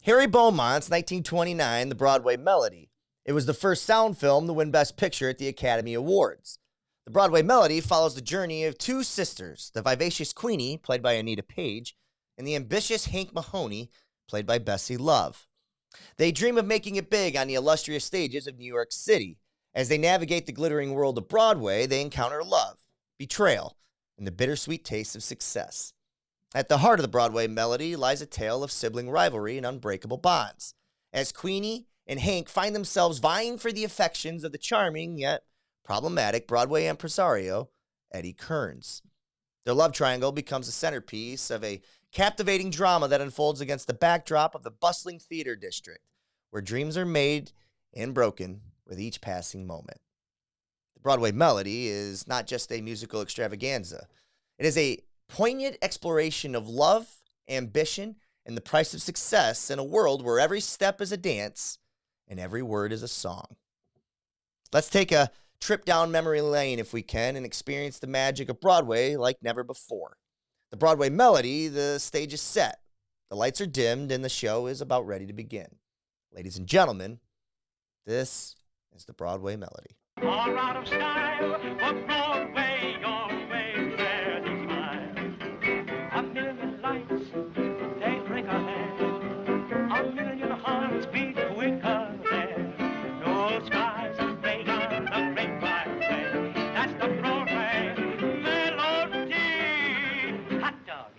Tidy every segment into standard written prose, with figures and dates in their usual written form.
Harry Beaumont's 1929 The Broadway Melody. It was the first sound film to win Best Picture at the Academy Awards. The Broadway Melody follows the journey of two sisters, the vivacious Queenie, played by Anita Paige, and the ambitious Hank Mahoney, played by Bessie Love. They dream of making it big on the illustrious stages of New York City. As they navigate the glittering world of Broadway, they encounter love, betrayal, and the bittersweet taste of success. At the heart of the Broadway Melody lies a tale of sibling rivalry and unbreakable bonds, as Queenie and Hank find themselves vying for the affections of the charming yet problematic Broadway impresario, Eddie Kearns. Their love triangle becomes the centerpiece of a captivating drama that unfolds against the backdrop of the bustling theater district, where dreams are made and broken with each passing moment. The Broadway Melody is not just a musical extravaganza. It is a poignant exploration of love, ambition, and the price of success in a world where every step is a dance and every word is a song. Let's take a trip down memory lane if we can and experience the magic of Broadway like never before. The Broadway Melody, the stage is set, the lights are dimmed, and the show is about ready to begin. Ladies and gentlemen, this is the Broadway Melody. All out of style, but Broadway, your way, where they smile. A million lights, they break a hand. A million hearts beat quicker there. No skies are gray on the great wide way. That's the Broadway Melody. Hot dog.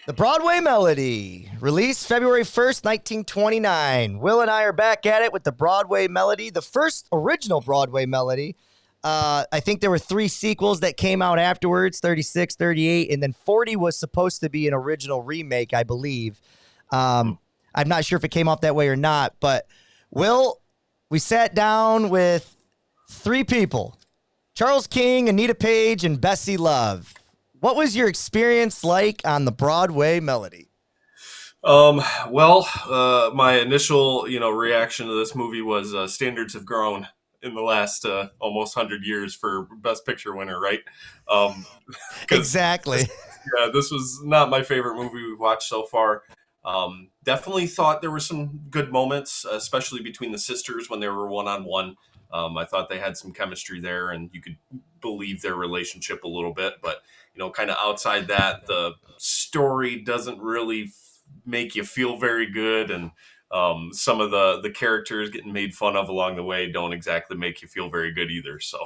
The Broadway Melody, released February 1st, 1929. Will and I are back at it with the Broadway Melody, the first original Broadway Melody. I think there were 3 sequels that came out afterwards, 36, 38, and then 40 was supposed to be an original remake, I believe. I'm not sure if it came off that way or not, but Will, we sat down with 3 people, Charles King, Anita Paige, and Bessie Love. What was your experience like on the Broadway Melody? My initial, reaction to this movie was standards have grown in the last almost 100 years for Best Picture winner, right? Exactly. This was not my favorite movie we've watched so far. Definitely thought there were some good moments, especially between the sisters when they were one-on-one. I thought they had some chemistry there, and you could believe their relationship a little bit. But, kind of outside that, the story doesn't really make you feel very good. And some of the characters getting made fun of along the way don't exactly make you feel very good either. So,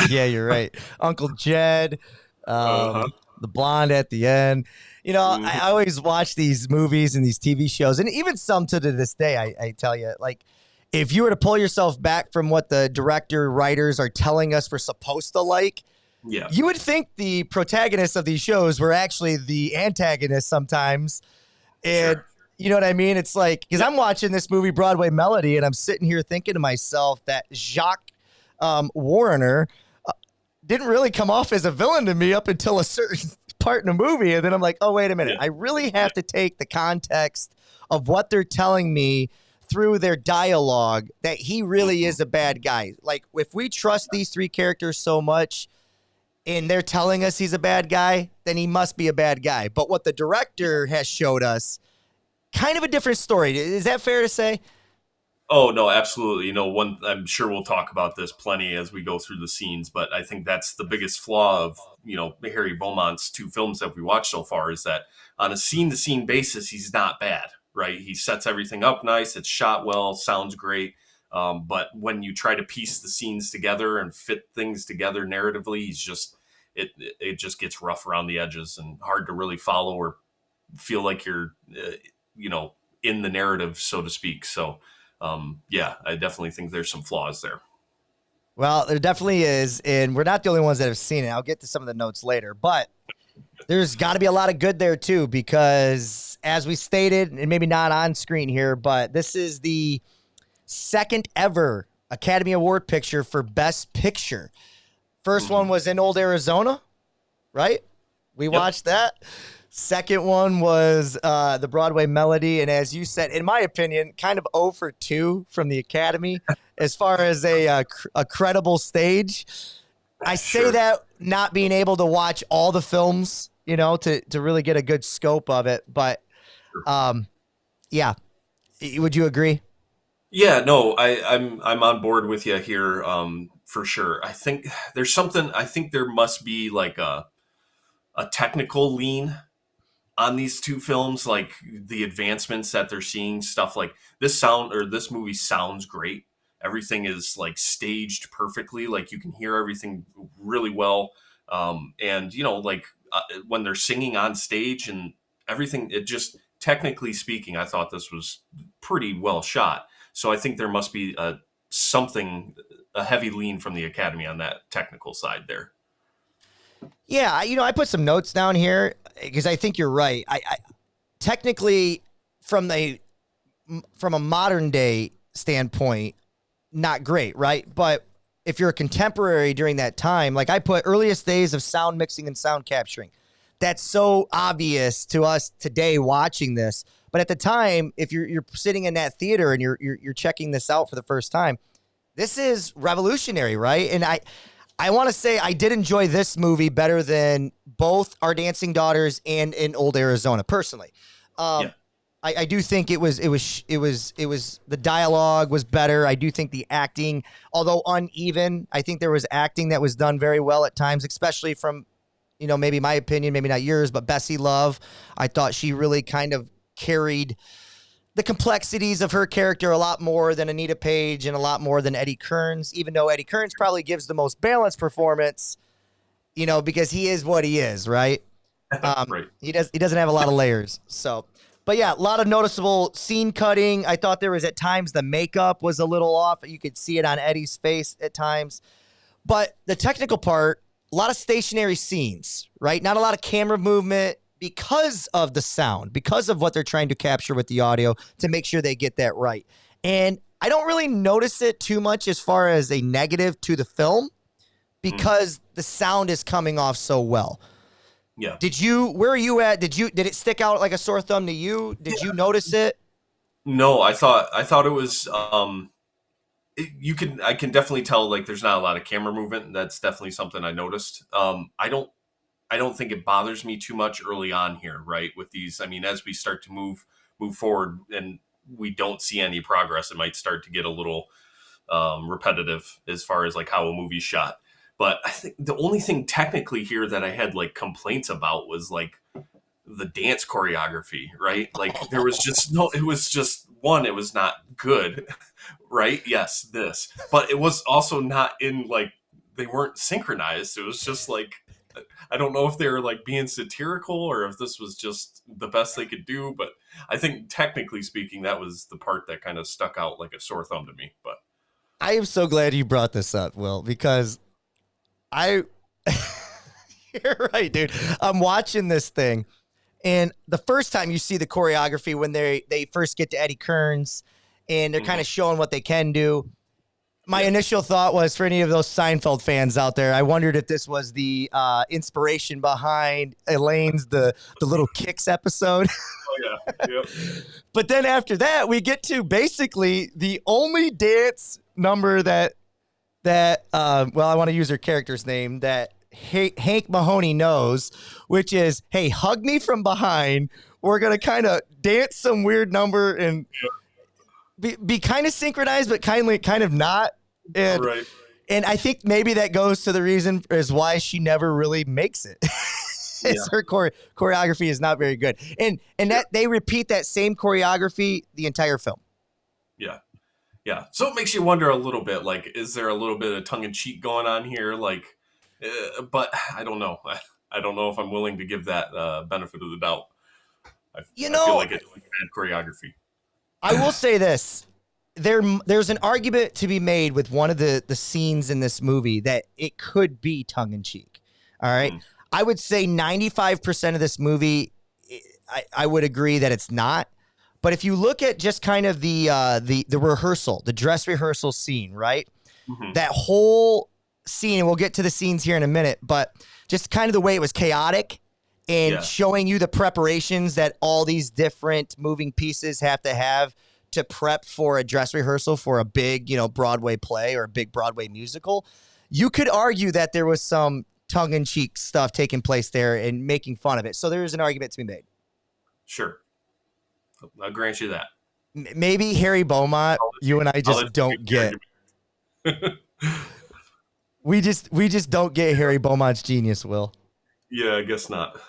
yeah, you're right. Uncle Jed, the blonde at the end. I always watch these movies and these TV shows, and even some to this day, I tell you, like, if you were to pull yourself back from what the director, writers are telling us we're supposed to like, you would think the protagonists of these shows were actually the antagonists sometimes. And you know what I mean? It's like, because I'm watching this movie, Broadway Melody, and I'm sitting here thinking to myself that Jacques Warner didn't really come off as a villain to me up until a certain part in the movie. And then I'm like, oh, wait a minute. I really have to take the context of what they're telling me through their dialogue that he really is a bad guy. Like, if we trust these 3 characters so much and they're telling us he's a bad guy, then he must be a bad guy. But what the director has showed us, kind of a different story. Is that fair to say? Oh, no, absolutely. I'm sure we'll talk about this plenty as we go through the scenes, but I think that's the biggest flaw of, Harry Beaumont's 2 films that we watched so far, is that on a scene-to-scene basis, he's not bad, right? He sets everything up nice. It's shot well, sounds great. But when you try to piece the scenes together and fit things together narratively, it just gets rough around the edges and hard to really follow or feel like you're, in the narrative, so to speak. So, I definitely think there's some flaws there. Well, there definitely is, and we're not the only ones that have seen it. I'll get to some of the notes later, but there's got to be a lot of good there too, because as we stated, and maybe not on screen here, but this is the second ever Academy Award picture for Best Picture. First one was in Old Arizona, right? We watched that. Second one was the Broadway Melody, and as you said, in my opinion, kind of 0 for 2 from the Academy as far as a credible stage. I say that not being able to watch all the films to really get a good scope of it. But yeah, would you agree? Yeah, no, I'm on board with you here, for sure. I think there's something. I think there must be like a technical lean on these two films, like the advancements that they're seeing, stuff like this movie sounds great. Everything is like staged perfectly, like you can hear everything really well. And like when they're singing on stage and everything, it just technically speaking, I thought this was pretty well shot. So I think there must be a heavy lean from the Academy on that technical side there. Yeah, I put some notes down here because I think you're right. I technically from a modern day standpoint, not great, right? But if you're a contemporary during that time, like I put earliest days of sound mixing and sound capturing. That's so obvious to us today watching this. But at the time, if you're sitting in that theater and you're checking this out for the first time, this is revolutionary, right? And I want to say I did enjoy this movie better than both Our Dancing Daughters and In Old Arizona, personally. Yeah. I do think it was the dialogue was better. I do think the acting, although uneven, I think there was acting that was done very well at times, especially from, maybe my opinion, maybe not yours, but Bessie Love. I thought she really kind of carried the complexities of her character a lot more than Anita Paige and a lot more than Eddie Kearns, even though Eddie Kearns probably gives the most balanced performance, because he is what he is, right? Right. He doesn't have a lot of layers. So, but yeah, a lot of noticeable scene cutting. I thought there was at times the makeup was a little off. You could see it on Eddie's face at times. But the technical part, a lot of stationary scenes, right? Not a lot of camera movement because of the sound, because of what they're trying to capture with the audio to make sure they get that right. And I don't really notice it too much as far as a negative to the film because the sound is coming off so well. Yeah. Where are you at? Did it stick out like a sore thumb to you? Did you notice it? No, I thought it was I can definitely tell like there's not a lot of camera movement. That's definitely something I noticed. I don't think it bothers me too much early on here, right? With these, I mean, as we start to move forward and we don't see any progress, it might start to get a little repetitive as far as like how a movie's shot. But I think the only thing technically here that I had like complaints about was like the dance choreography, right? Like there was just it was not good, right? Yes, but it was also not in like, they weren't synchronized. It was just like, I don't know if they were like being satirical or if this was just the best they could do, but I think technically speaking, that was the part that kind of stuck out like a sore thumb to me. But I am so glad you brought this up, Will, because you're right, dude. I'm watching this thing, and the first time you see the choreography when they first get to Eddie Kearns, and they're kind of showing what they can do. My initial thought was, for any of those Seinfeld fans out there, I wondered if this was the inspiration behind Elaine's the little kicks episode. oh yeah, yep. But then after that, we get to basically the only dance number that I want to use her character's name, that Hank Mahoney knows, which is, hey, hug me from behind. We're going to kind of dance some weird number and be kind of synchronized, but kind of not. And, Right. And I think maybe that goes to the reason is why she never really makes it. Her choreography is not very good. And that they repeat that same choreography the entire film. Yeah. Yeah. So it makes you wonder a little bit, like, is there a little bit of tongue in cheek going on here? Like, but I don't know. I don't know if I'm willing to give that benefit of the doubt. I feel like it's like bad choreography. I will say this. There's an argument to be made with one of the scenes in this movie that it could be tongue in cheek. All right. I would say 95% of this movie, I would agree that it's not. But if you look at just kind of the rehearsal, the dress rehearsal scene, right? That whole scene, and we'll get to the scenes here in a minute, but just kind of the way it was chaotic and showing you the preparations that all these different moving pieces have to prep for a dress rehearsal for a big, Broadway play or a big Broadway musical. You could argue that there was some tongue-in-cheek stuff taking place there and making fun of it. So there is an argument to be made. Sure. I'll grant you that. Maybe Harry Beaumont, you and I I'll let just don't you get. argue. We just don't get Harry Beaumont's genius, Will. Yeah, I guess not.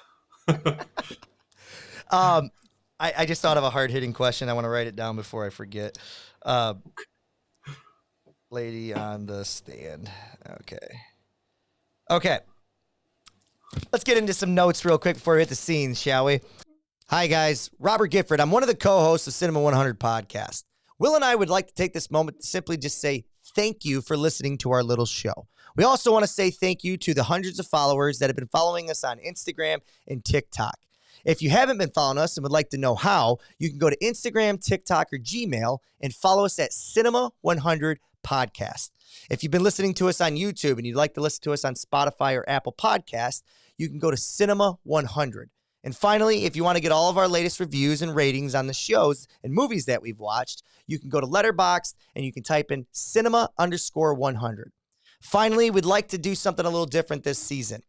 I just thought of a hard-hitting question. I want to write it down before I forget. Lady on the stand. Okay. Let's get into some notes real quick before we hit the scenes, shall we? Hi, guys. Robert Gifford. I'm one of the co-hosts of Cinema 100 podcast. Will and I would like to take this moment to simply just say thank you for listening to our little show. We also want to say thank you to the hundreds of followers that have been following us on Instagram and TikTok. If you haven't been following us and would like to know how, you can go to Instagram, TikTok, or Gmail and follow us at Cinema 100 Podcast. If you've been listening to us on YouTube and you'd like to listen to us on Spotify or Apple Podcast, you can go to Cinema 100. And finally, if you want to get all of our latest reviews and ratings on the shows and movies that we've watched, you can go to Letterboxd and you can type in cinema_100. Finally, we'd like to do something a little different this season.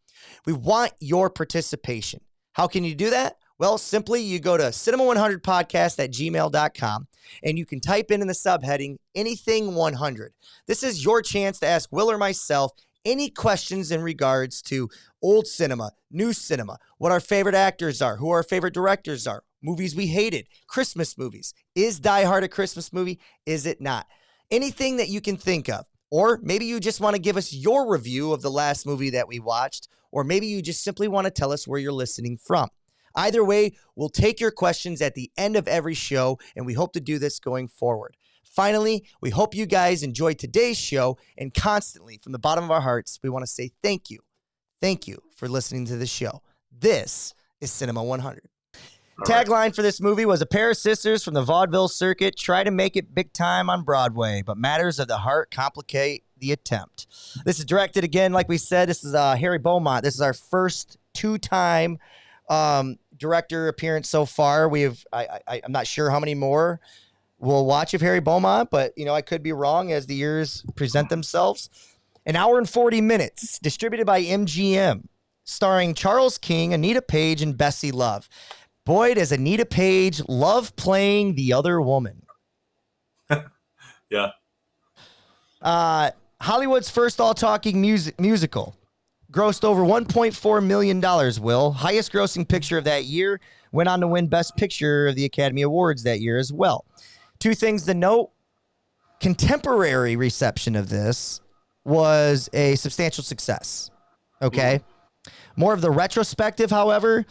We want your participation. How can you do that? Well, simply you go to cinema100podcast@gmail.com and you can type in the subheading anything 100. This is your chance to ask Will or myself any questions in regards to old cinema, new cinema, what our favorite actors are, who our favorite directors are, movies we hated, Christmas movies. Is Die Hard a Christmas movie? Is it not? Anything that you can think of. Or maybe you just want to give us your review of the last movie that we watched, or maybe you just simply want to tell us where you're listening from. Either way, we'll take your questions at the end of every show, and we hope to do this going forward. Finally, we hope you guys enjoyed today's show, and constantly, from the bottom of our hearts, we want to say thank you. Thank you for listening to the show. This is Cinema 100. Tagline for this movie was a pair of sisters from the vaudeville circuit try to make it big time on Broadway, but matters of the heart complicate the attempt. This is directed again, like we said, this is Harry Beaumont. This is our first two-time director appearance so far. I'm not sure how many more we'll watch of Harry Beaumont, but I could be wrong as the years present themselves. An hour and 40 minutes, distributed by MGM, starring Charles King, Anita Paige, and Bessie Love. Boy, does Anita Paige love playing the other woman. Yeah. Hollywood's first all-talking musical. Grossed over $1.4 million, Will. Highest grossing picture of that year. Went on to win Best Picture of the Academy Awards that year as well. Two things to note. Contemporary reception of this was a substantial success. Okay? More of the retrospective, however,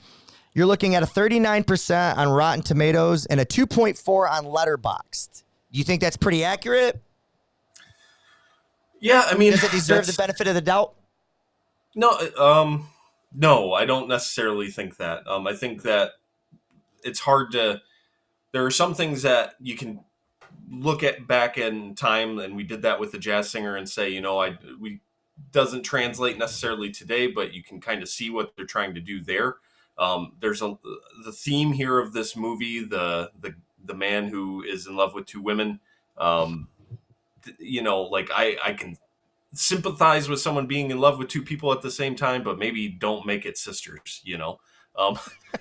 you're looking at a 39% on Rotten Tomatoes and a 2.4 on Letterboxd. Do you think that's pretty accurate? Yeah, I mean, does it deserve the benefit of the doubt? No, no, I don't necessarily think that. I think that it's hard to. There are some things that you can look at back in time, and we did that with the Jazz Singer, and say, we doesn't translate necessarily today, but you can kind of see what they're trying to do there. There's the theme here of this movie, the man who is in love with two women. I can sympathize with someone being in love with two people at the same time, but maybe don't make it sisters.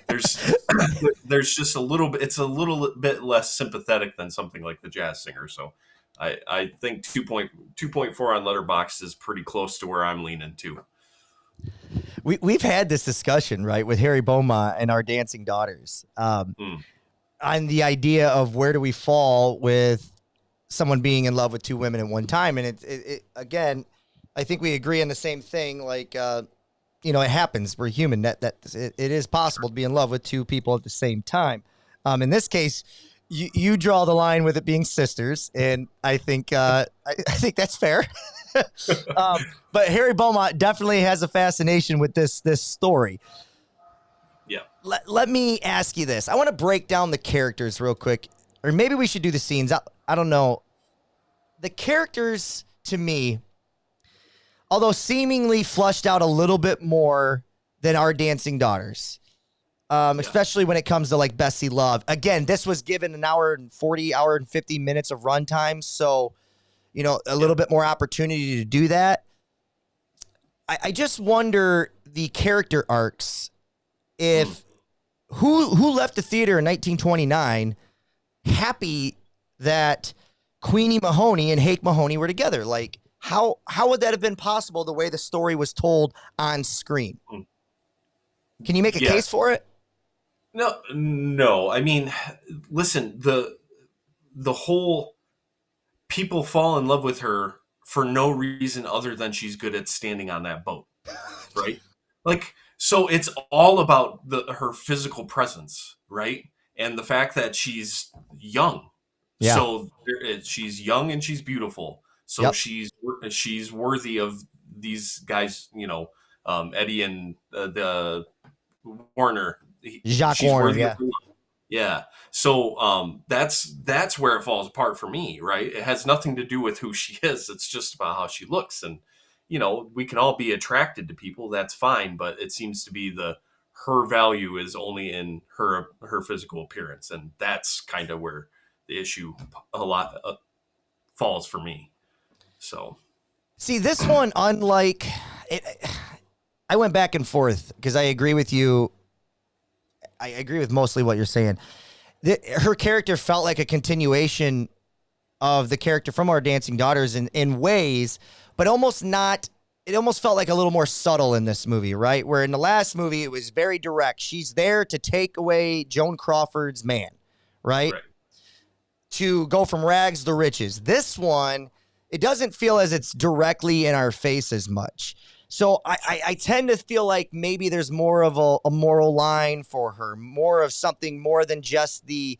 There's just a little bit. It's a little bit less sympathetic than something like the Jazz Singer. So I think 2.4 on Letterboxd is pretty close to where I'm leaning to. We've had this discussion, right, with Harry Beaumont and our dancing daughters on the idea of where do we fall with someone being in love with two women at one time. And it again, I think we agree on the same thing. Like, it happens. We're human. That it is possible to be in love with two people at the same time. In this case, you draw the line with it being sisters, and I think I think that's fair. But Harry Beaumont definitely has a fascination with this story. Yeah. Let me ask you this. I want to break down the characters real quick, or maybe we should do the scenes. I don't know. The characters, to me, although seemingly flushed out a little bit more than our dancing daughters, especially when it comes to like Bessie Love. Again, this was given an hour and 50 minutes of runtime, so a little bit more opportunity to do that. I just wonder the character arcs. If who left the theater in 1929 happy that Queenie Mahoney and Hank Mahoney were together? Like, how would that have been possible the way the story was told on screen? Can you make a Yeah. case for it? No. I mean, listen, the whole people fall in love with her for no reason other than she's good at standing on that boat, right? Like, so it's all about her physical presence, right? And the fact that she's young. Yeah. So she's young and she's beautiful. So Yep. she's worthy of these guys, Eddie and the Warner. Jacques She's Warner, worthy yeah. of her. Yeah. So that's where it falls apart for me, right? It has nothing to do with who she is. It's just about how she looks. And, we can all be attracted to people. That's fine. But it seems to be her value is only in her physical appearance. And that's kind of where the issue a lot falls for me. So. See, this one, unlike it, I went back and forth because I agree with you. I agree with mostly what you're saying. Her character felt like a continuation of the character from Our Dancing Daughters in ways, but almost not. It almost felt like a little more subtle in this movie, right? Where in the last movie, it was very direct. She's there to take away Joan Crawford's man, right? To go from rags to riches. This one, it doesn't feel as it's directly in our face as much. So I tend to feel like maybe there's more of a moral line for her, more of something more than just the,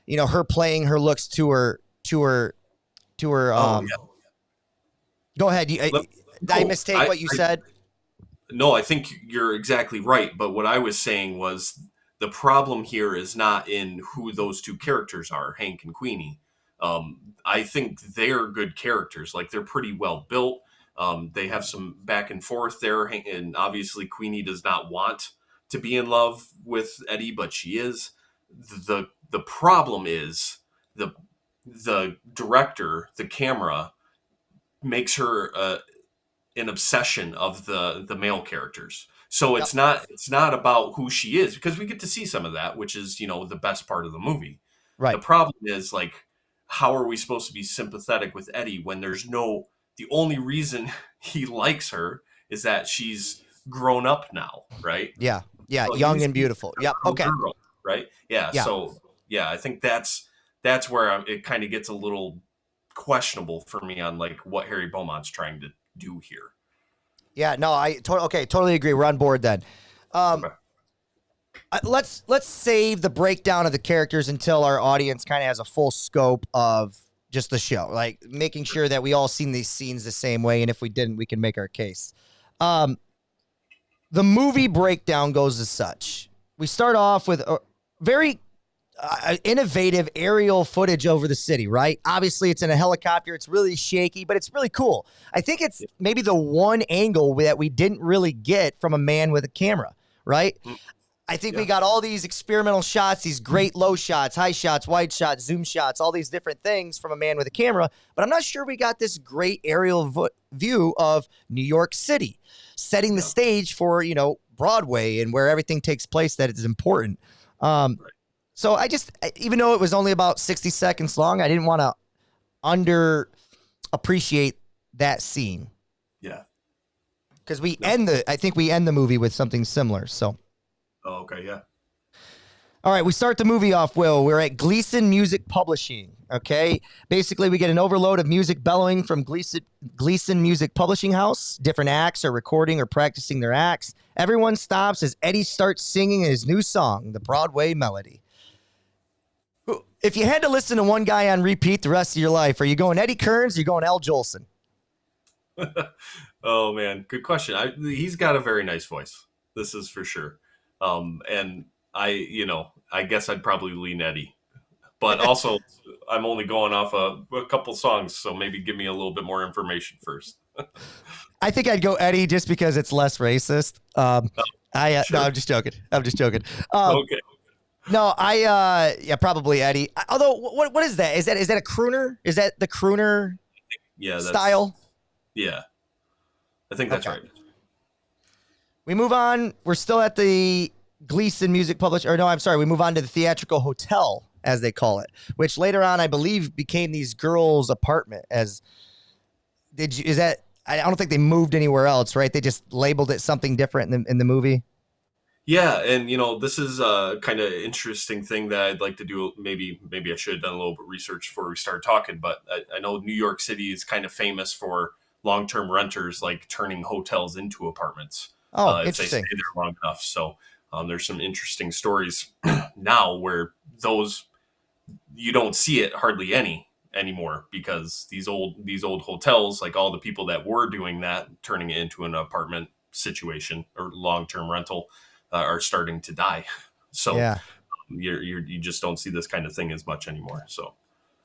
her playing her looks to her. Yeah. Go ahead. Did I mistake what you said? No, I think you're exactly right. But what I was saying was the problem here is not in who those two characters are, Hank and Queenie. I think they're good characters. Like, they're pretty well built. They have some back and forth there, and obviously Queenie does not want to be in love with Eddie, but she is. The problem is the director, the camera, makes her an obsession of the male characters. So it's not about who she is, because we get to see some of that, which is the best part of the movie. Right. The problem is, like, how are we supposed to be sympathetic with Eddie when the only reason he likes her is that she's grown up now, right? Yeah. Yeah. So Young and beautiful. Yep. Okay. Girl, right? Yeah. Yeah. So I think that's where it kind of gets a little questionable for me on, like, what Harry Beaumont's trying to do here. Yeah. No, totally agree. We're on board then. Okay. Let's save the breakdown of the characters until our audience kind of has a full scope of just the show, like making sure that we all seen these scenes the same way. And if we didn't, we can make our case. The movie breakdown goes as such. We start off with a very innovative aerial footage over the city, right? Obviously, it's in a helicopter. It's really shaky, but it's really cool. I think it's maybe the one angle that we didn't really get from a man with a camera, right? I think we got all these experimental shots, these great low shots, high shots, wide shots, zoom shots, all these different things from a man with a camera. But I'm not sure we got this great aerial view of New York City, setting the stage for, Broadway and where everything takes place that is important. So even though it was only about 60 seconds long, I didn't want to underappreciate that scene. Yeah. Because I think we end the movie with something similar. So. Oh, okay, yeah. All right, we start the movie off, Will. We're at Gleason Music Publishing, okay? Basically, we get an overload of music bellowing from Gleason Music Publishing House. Different acts are recording or practicing their acts. Everyone stops as Eddie starts singing his new song, the Broadway Melody. If you had to listen to one guy on repeat the rest of your life, are you going Eddie Kearns or are you going Al Jolson? Oh, man, good question. He's got a very nice voice. This is for sure. And I guess I'd probably lean Eddie, but also I'm only going off a couple songs. So maybe give me a little bit more information first. I think I'd go Eddie just because it's less racist. Sure. No, I'm just joking. Okay. No, probably Eddie. Although, what is that? Is that a crooner? Is that the crooner style? Yeah. I think that's right. We move on. We're still at the Gleason Music Publisher. Or no, I'm sorry. We move on to the Theatrical Hotel, as they call it, which later on, I believe, became these girls' apartment. I don't think they moved anywhere else, right? They just labeled it something different in the movie. Yeah, and this is a kind of interesting thing that I'd like to do. Maybe I should have done a little bit of research before we start talking, but I know New York City is kind of famous for long-term renters like turning hotels into apartments Oh, if they stay interesting. there long enough. So there's some interesting stories now where those you don't see it hardly anymore because these old hotels, like all the people that were doing that, turning it into an apartment situation or long-term rental, are starting to die. So Yeah. you just don't see this kind of thing as much anymore. So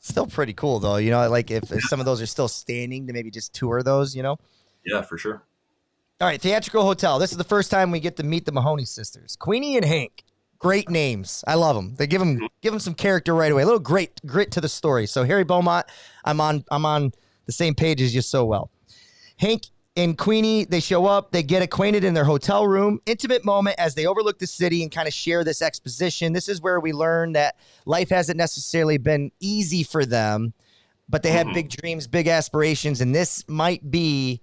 Still pretty cool, though. Like if some of those are still standing, to maybe just tour those, yeah, for sure. All right, Theatrical Hotel. This is the first time we get to meet the Mahoney sisters, Queenie and Hank. Great names. I love them. They give them some character right away. A little grit to the story. So Harry Beaumont, I'm on the same page as you so well. Hank and Queenie, they show up. They get acquainted in their hotel room. Intimate moment as they overlook the city and kind of share this exposition. This is where we learn that life hasn't necessarily been easy for them, but they have big dreams, big aspirations, and this might be,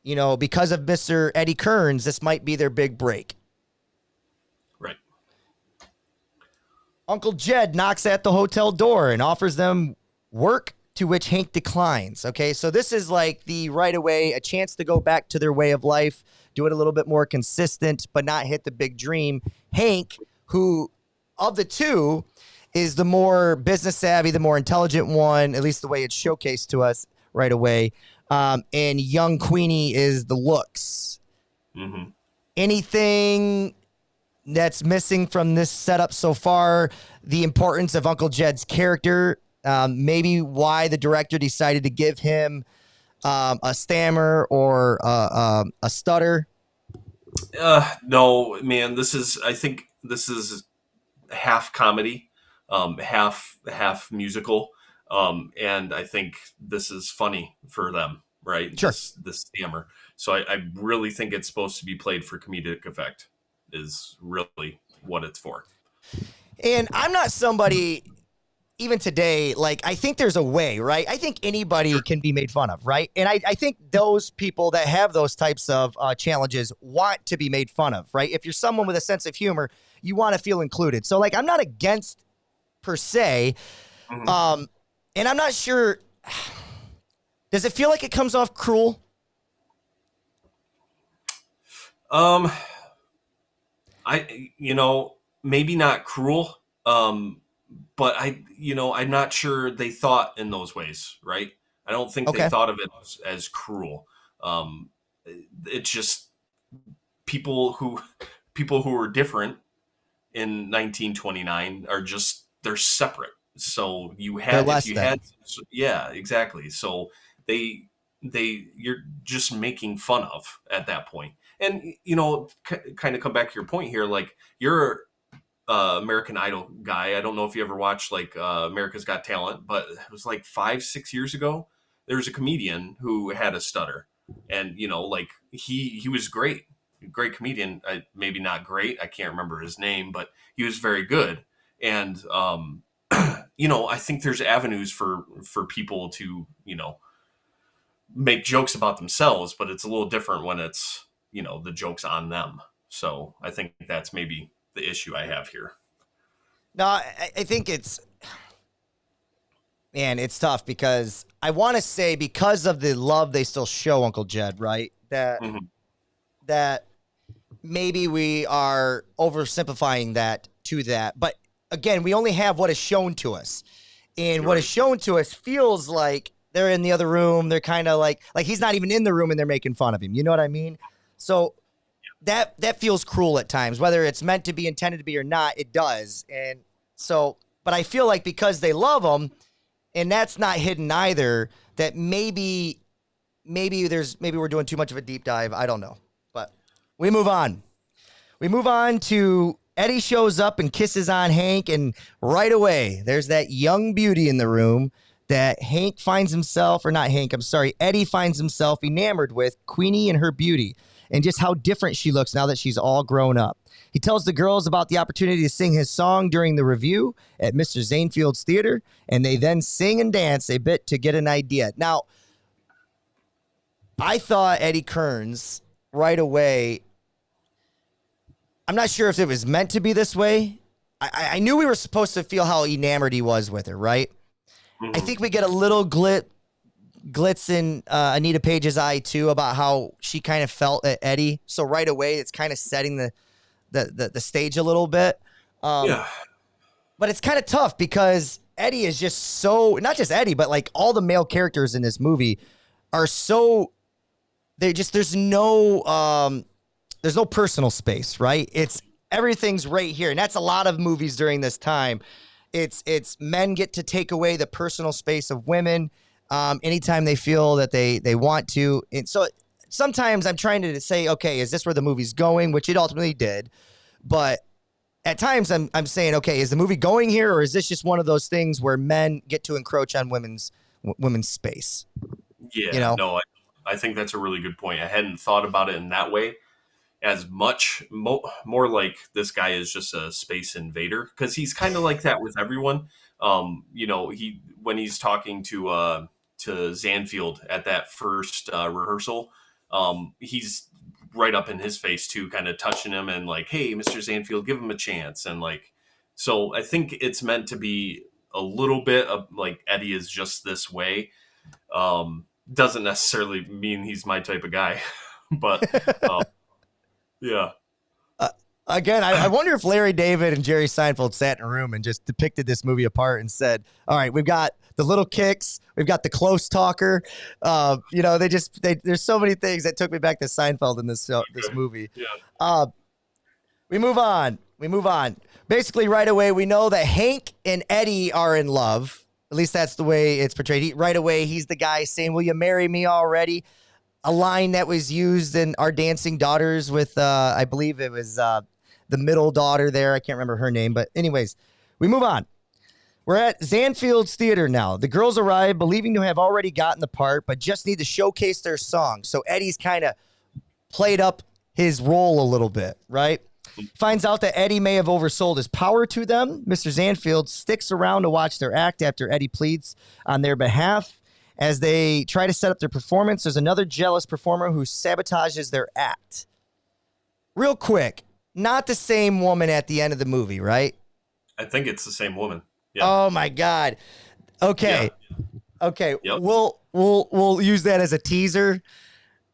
because of Mr. Eddie Kearns, this might be their big break. Right. Uncle Jed knocks at the hotel door and offers them work, to which Hank declines. Okay, so this is like the right away, a chance to go back to their way of life, do it a little bit more consistent, but not hit the big dream. Hank, who of the two is the more business savvy, the more intelligent one, at least the way it's showcased to us right away. And young Queenie is the looks. Mm-hmm. Anything that's missing from this setup so far, the importance of Uncle Jed's character, maybe why the director decided to give him a stammer or a stutter. No, man, I think this is half comedy, half musical. And I think this is funny for them, right? Sure. This stammer. So I really think it's supposed to be played for comedic effect is really what it's for. And I'm not somebody, even today, like, I think there's a way, right? I think anybody can be made fun of, right? And I think those people that have those types of challenges want to be made fun of, right? If you're someone with a sense of humor, you want to feel included. So, like, I'm not against per se. And I'm not sure, does it feel like it comes off cruel? Maybe not cruel. But I'm not sure they thought in those ways, right? I don't think they thought of it as cruel. It's just people who were different in 1929 are they're separate. So yeah, exactly. So you're just making fun of at that point. And, kind of come back to your point here, like you're American Idol guy. I don't know if you ever watched like America's Got Talent, but it was like 5-6 years ago. There was a comedian who had a stutter, and like he was great comedian. Maybe not great. I can't remember his name, but he was very good. And I think there's avenues for people to make jokes about themselves, but it's a little different when it's the joke's on them. So I think that's maybe the issue I have here. No, I think it's tough because I want to say because of the love they still show Uncle Jed, right? That maybe we are oversimplifying that to that. But again, we only have what is shown to us. And what is shown to us feels like they're in the other room. They're kind of like he's not even in the room and they're making fun of him. You know what I mean? So that feels cruel at times, whether it's meant to be, intended to be or not, it does. And so, but I feel like because they love him, and that's not hidden either, that maybe we're doing too much of a deep dive. I don't know, but we move on. We move on to Eddie shows up and kisses on Hank, and right away, there's that young beauty in the room that Eddie finds himself enamored with, Queenie and her beauty. and just how different she looks now that she's all grown up. He tells the girls about the opportunity to sing his song during the review at Mr. Zanefield's theater, and they then sing and dance a bit to get an idea. Now, I thought Eddie Kearns right away, I'm not sure if it was meant to be this way. I knew we were supposed to feel how enamored he was with her, right? I think we get a little glitz in Anita Paige's eye, too, about how she kind of felt at Eddie. So right away, it's kind of setting the stage a little bit. Yeah. But it's kind of tough because Eddie is just so, not just Eddie, but like all the male characters in this movie are so, there's no personal space, right? Everything's right here. And that's a lot of movies during this time. It's men get to take away the personal space of women anytime they feel that they want to. And so sometimes I'm trying to say, okay, is this where the movie's going? Which it ultimately did. But at times I'm saying, okay, is the movie going here, or is this just one of those things where men get to encroach on women's space? Yeah, no, I think that's a really good point. I hadn't thought about it in that way. As much more like this guy is just a space invader, because he's kind of like that with everyone. When he's talking to Zanfield at that first rehearsal, he's right up in his face too, kind of touching him and like, hey, Mr. Zanfield, give him a chance. And like, so I think it's meant to be a little bit of like Eddie is just this way. Doesn't necessarily mean he's my type of guy, but yeah. Again, I wonder if Larry David and Jerry Seinfeld sat in a room and just depicted this movie apart and said, all right, we've got the little kicks, we've got the close talker. There's so many things that took me back to Seinfeld in this movie. Yeah. We move on. Basically, right away, we know that Hank and Eddie are in love. At least that's the way it's portrayed. Right away, he's the guy saying, will you marry me already? A line that was used in Our Dancing Daughters with, I believe it was the middle daughter there. I can't remember her name. But anyways, we move on. We're at Zanfield's theater now. The girls arrive believing to have already gotten the part, but just need to showcase their song. So Eddie's kind of played up his role a little bit, right? Finds out that Eddie may have oversold his power to them. Mr. Zanfield sticks around to watch their act after Eddie pleads on their behalf. As they try to set up their performance, there's another jealous performer who sabotages their act. Real quick, not the same woman at the end of the movie, right? I think it's the same woman. Yeah. Oh my God. Okay. Yeah. Okay. Yep. We'll use that as a teaser.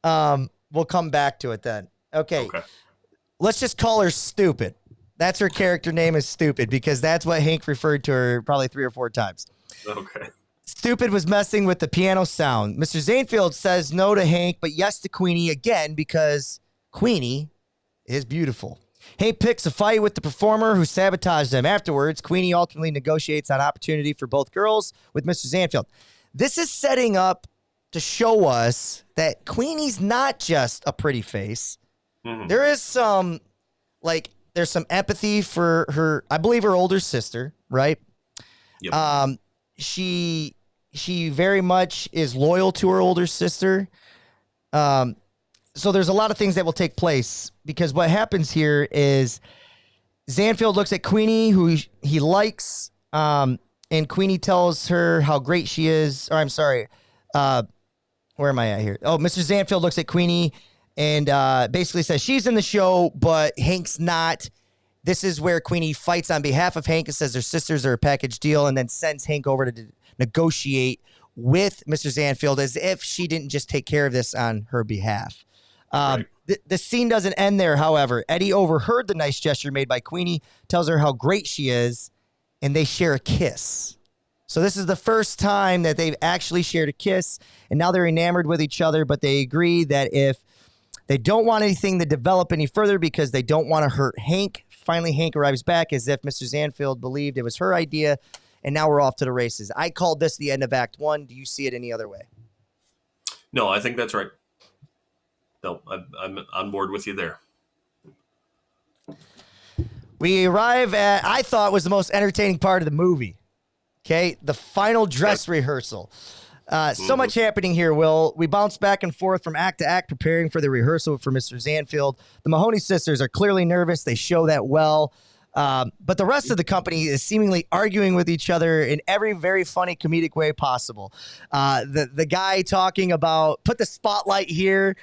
We'll come back to it then. Okay. Let's just call her Stupid. That's her character name is Stupid because that's what Hank referred to her probably 3 or 4 times. Okay. Stupid was messing with the piano sound. Mr. Zanefield says no to Hank, but yes to Queenie again because Queenie is beautiful. Hank picks a fight with the performer who sabotaged them. Afterwards, Queenie ultimately negotiates an opportunity for both girls with Mr. Zanfield. This is setting up to show us that Queenie's not just a pretty face. Mm-hmm. There is there's some empathy for her, I believe her older sister, right? Yep. She very much is loyal to her older sister. So there's a lot of things that will take place because what happens here is Zanfield looks at Queenie, who he likes, and Queenie tells her how great she is. Or I'm sorry, where am I at here? Oh, Mr. Zanfield looks at Queenie and basically says she's in the show, but Hank's not. This is where Queenie fights on behalf of Hank and says their sisters are a package deal and then sends Hank over to negotiate with Mr. Zanfield as if she didn't just take care of this on her behalf. Right. The scene doesn't end there, however. Eddie overheard the nice gesture made by Queenie, tells her how great she is, and they share a kiss. So this is the first time that they've actually shared a kiss, and now they're enamored with each other, but they agree that if they don't want anything to develop any further because they don't want to hurt Hank. Finally, Hank arrives back as if Mr. Zanfield believed it was her idea, and now we're off to the races. I called this the end of Act 1. Do you see it any other way? No, I think that's right. No, I'm on board with you there. We arrive at, I thought was the most entertaining part of the movie. Okay, the final dress rehearsal. So much happening here, Will. We bounce back and forth from act to act, preparing for the rehearsal for Mr. Zanfield. The Mahoney sisters are clearly nervous. They show that well. But the rest of the company is seemingly arguing with each other in every very funny comedic way possible. The guy talking about put the spotlight here.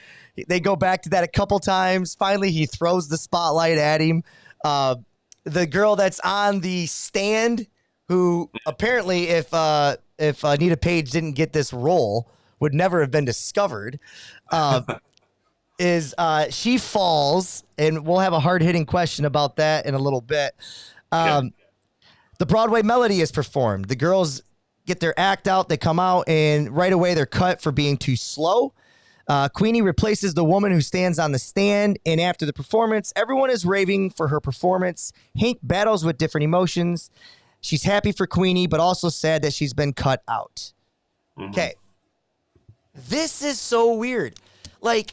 They go back to that a couple times. Finally, he throws the spotlight at him. The girl that's on the stand, who apparently, if Anita Paige didn't get this role, would never have been discovered, she falls, and we'll have a hard-hitting question about that in a little bit. The Broadway Melody is performed. The girls get their act out. They come out, and right away they're cut for being too slow. Queenie replaces the woman who stands on the stand, and after the performance, everyone is raving for her performance. Hank battles with different emotions. She's happy for Queenie, but also sad that she's been cut out. Okay. This is so weird. Like,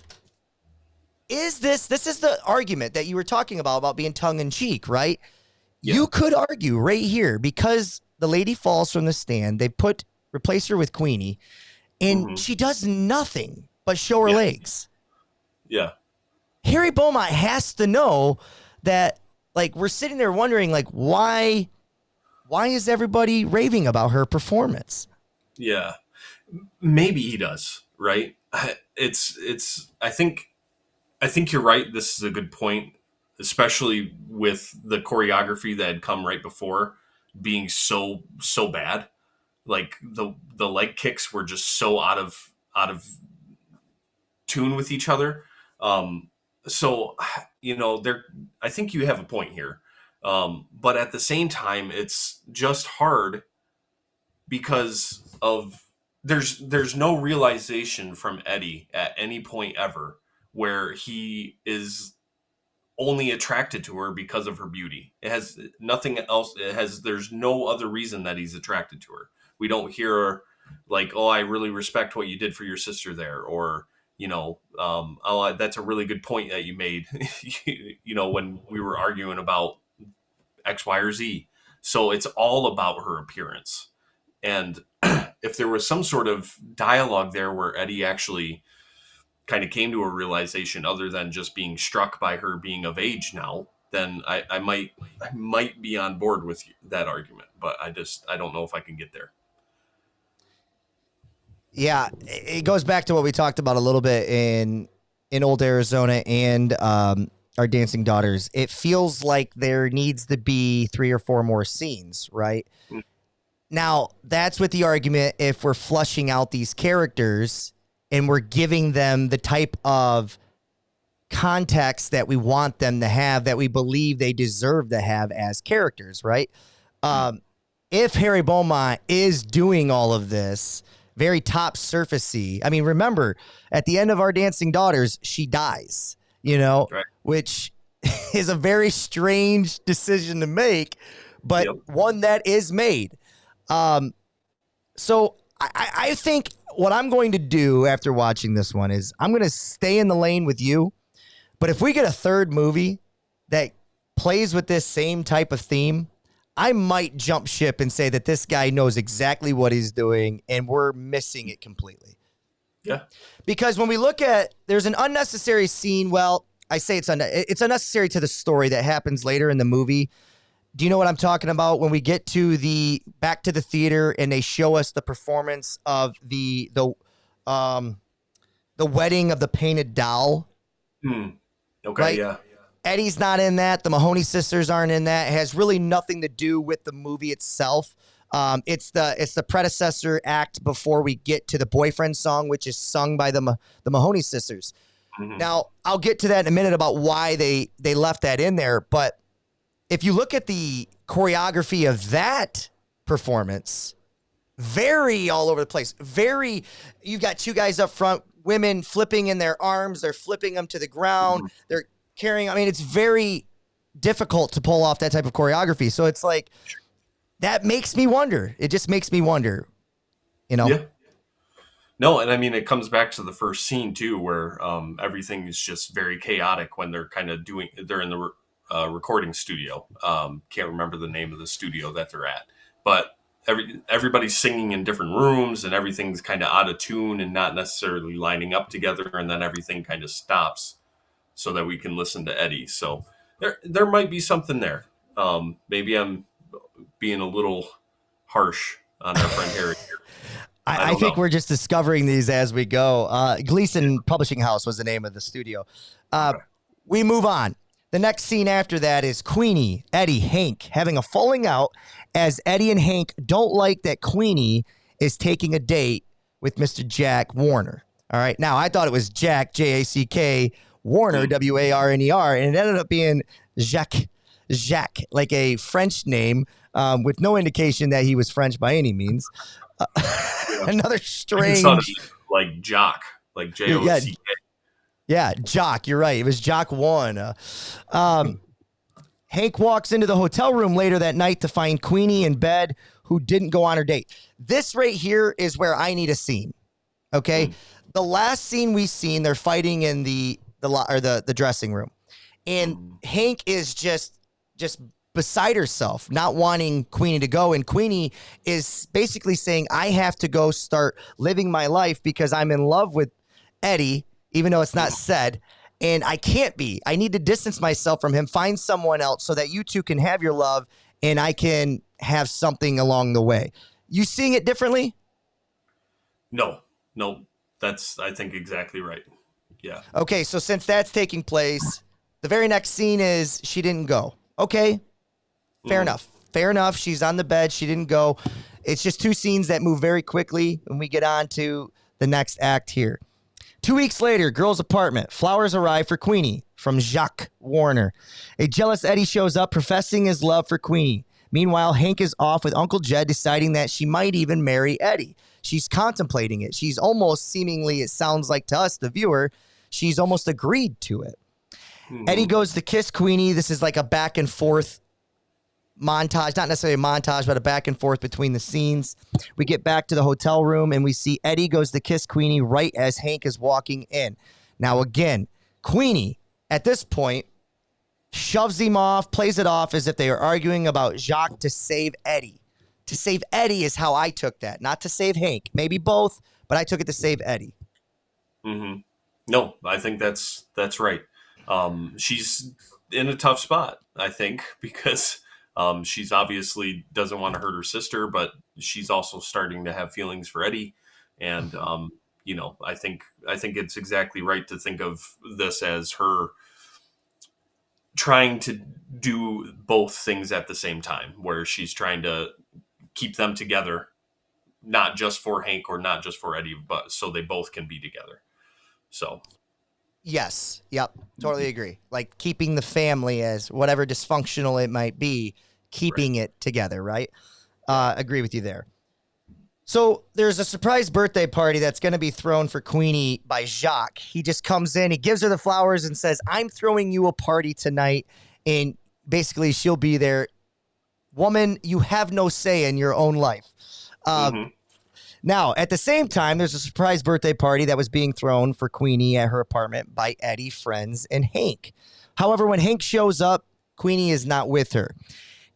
this is the argument that you were talking about being tongue-in-cheek, right? Yeah. You could argue right here, because the lady falls from the stand, they replace her with Queenie, and she does nothing but show her legs. Yeah. Harry Beaumont has to know that, like, we're sitting there wondering, like, why is everybody raving about her performance? Yeah. Maybe he does, right? I think you're right. This is a good point, especially with the choreography that had come right before being so bad. Like the leg kicks were just so out of tune with each other. So, I think you have a point here. But at the same time, it's just hard because there's no realization from Eddie at any point ever where he is only attracted to her because of her beauty. It has nothing else. There's no other reason that he's attracted to her. We don't hear her like, oh, I really respect what you did for your sister there. Or, oh, that's a really good point that you made, when we were arguing about X, Y, or Z. So it's all about her appearance. And if there was some sort of dialogue there where Eddie actually kind of came to a realization other than just being struck by her being of age now, then I might be on board with that argument, but I don't know if I can get there. Yeah, it goes back to what we talked about a little bit in Old Arizona and our Dancing Daughters. It feels like there needs to be 3 or 4 more scenes, right? Now, that's with the argument if we're flushing out these characters and we're giving them the type of context that we want them to have, that we believe they deserve to have as characters, right? If Harry Beaumont is doing all of this very top surfacey, I mean, remember, at the end of Our Dancing Daughters, she dies, right. Which is a very strange decision to make, but one that is made. So I think what I'm going to do after watching this one is I'm going to stay in the lane with you. But if we get a third movie that plays with this same type of theme, I might jump ship and say that this guy knows exactly what he's doing and we're missing it completely. Yeah. Because when we look at, there's an unnecessary scene. Well, I say it's unnecessary to the story that happens later in the movie. Do you know what I'm talking about? When we get to back to the theater and they show us the performance of the wedding of the painted doll. Okay, right? Yeah. Eddie's not in that. The Mahoney sisters aren't in that. It has really nothing to do with the movie itself. It's the predecessor act before we get to the boyfriend song, which is sung by the Mahoney sisters. Now, I'll get to that in a minute about why they left that in there, but if you look at the choreography of that performance, very all over the place. You got 2 guys up front, women flipping in their arms. They're flipping them to the ground. They're carrying. I mean, it's very difficult to pull off that type of choreography. So it's like, that makes me wonder. It just makes me wonder, Yeah. No, and I mean, it comes back to the first scene too, where everything is just very chaotic when they're they're in the recording studio. Can't remember the name of the studio that they're at, but everybody's singing in different rooms and everything's kind of out of tune and not necessarily lining up together, and then everything kind of stops so that we can listen to Eddie. So there might be something there. Maybe I'm being a little harsh on our friend Harry. I I don't think know. we're just discovering these as we go. Gleason Publishing House was the name of the studio. Okay. We move on. The next scene after that is Queenie, Eddie, Hank having a falling out as Eddie and Hank don't like that Queenie is taking a date with Mr. Jack Warner. All right. Now, I thought it was Jack, Jack, Warner, Warner, and it ended up being Jacques, like a French name with no indication that he was French by any means. Yeah. Another It sounded strange. like Jock, like Yeah, Jock. yeah, Jock. You're right. It was Jock One. Hank walks into the hotel room later that night to find Queenie in bed, who didn't go on her date. This right here is where I need a scene. Okay, the last scene we seen, they're fighting in the dressing room, and Hank is just beside herself, not wanting Queenie to go, and Queenie is basically saying, "I have to go start living my life because I'm in love with Eddie." Even though it's not said, and I can't be. I need to distance myself from him, find someone else so that you two can have your love and I can have something along the way. You seeing it differently? No, that's I think exactly right. Yeah. Okay, so since that's taking place, the very next scene is she didn't go. Okay, fair enough. Fair enough. She's on the bed. She didn't go. It's just two scenes that move very quickly when we get on to the next act here. 2 weeks later, girl's apartment. Flowers arrive for Queenie from Jacques Warner. A jealous Eddie shows up professing his love for Queenie. Meanwhile, Hank is off with Uncle Jed deciding that she might even marry Eddie. She's contemplating it. She's almost seemingly, it sounds like to us, the viewer, she's almost agreed to it. Eddie goes to kiss Queenie. This is like a back and forth montage, not necessarily a montage, but a back and forth between the scenes. We get back to the hotel room and we see Eddie goes to kiss Queenie right as Hank is walking in. Now, again, Queenie at this point shoves him off, plays it off as if they are arguing about Jacques to save Eddie. To save Eddie is how I took that, not to save Hank. Maybe both, but I took it to save Eddie. No, I think that's right. She's in a tough spot, I think, because she's obviously doesn't want to hurt her sister, but she's also starting to have feelings for Eddie, and I think it's exactly right to think of this as her trying to do both things at the same time, where she's trying to keep them together, not just for Hank or not just for Eddie, but so they both can be together. So Yes. Yep. Totally agree. Like keeping the family as whatever dysfunctional it might be, keeping it together, right? Agree with you there. So there's a surprise birthday party that's going to be thrown for Queenie by Jacques. He just comes in, he gives her the flowers and says, "I'm throwing you a party tonight." And basically she'll be there. Woman, you have no say in your own life. Now, at the same time, there's a surprise birthday party that was being thrown for Queenie at her apartment by Eddie, friends, and Hank. However, when Hank shows up, Queenie is not with her.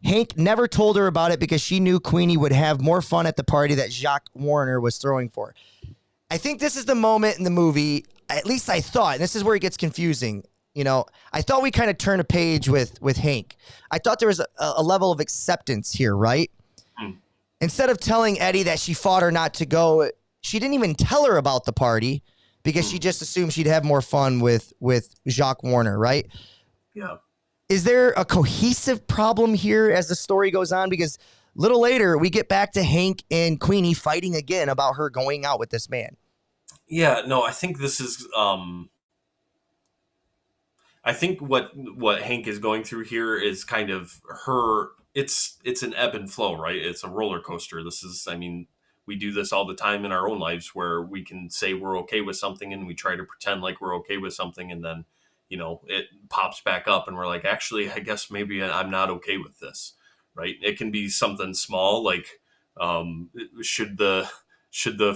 Hank never told her about it because she knew Queenie would have more fun at the party that Jacques Warner was throwing for. I think this is the moment in the movie, at least I thought, and this is where it gets confusing. You know, I thought we kind of turned a page with Hank. I thought there was a level of acceptance here, right? Instead of telling Eddie that she fought her not to go, she didn't even tell her about the party because she just assumed she'd have more fun with Jacques Warner, right? yeah. Is there a cohesive problem here as the story goes on? Because a little later, we get back to Hank and Queenie fighting again about her going out with this man. Yeah, no, I think this is I think what Hank is going through here is kind of her. It's an ebb and flow, right? It's a roller coaster. This is, I mean, we do this all the time in our own lives where we can say we're okay with something and we try to pretend like we're okay with something, and then it pops back up and we're like, actually, I guess maybe I'm not okay with this, right? It can be something small like um, should the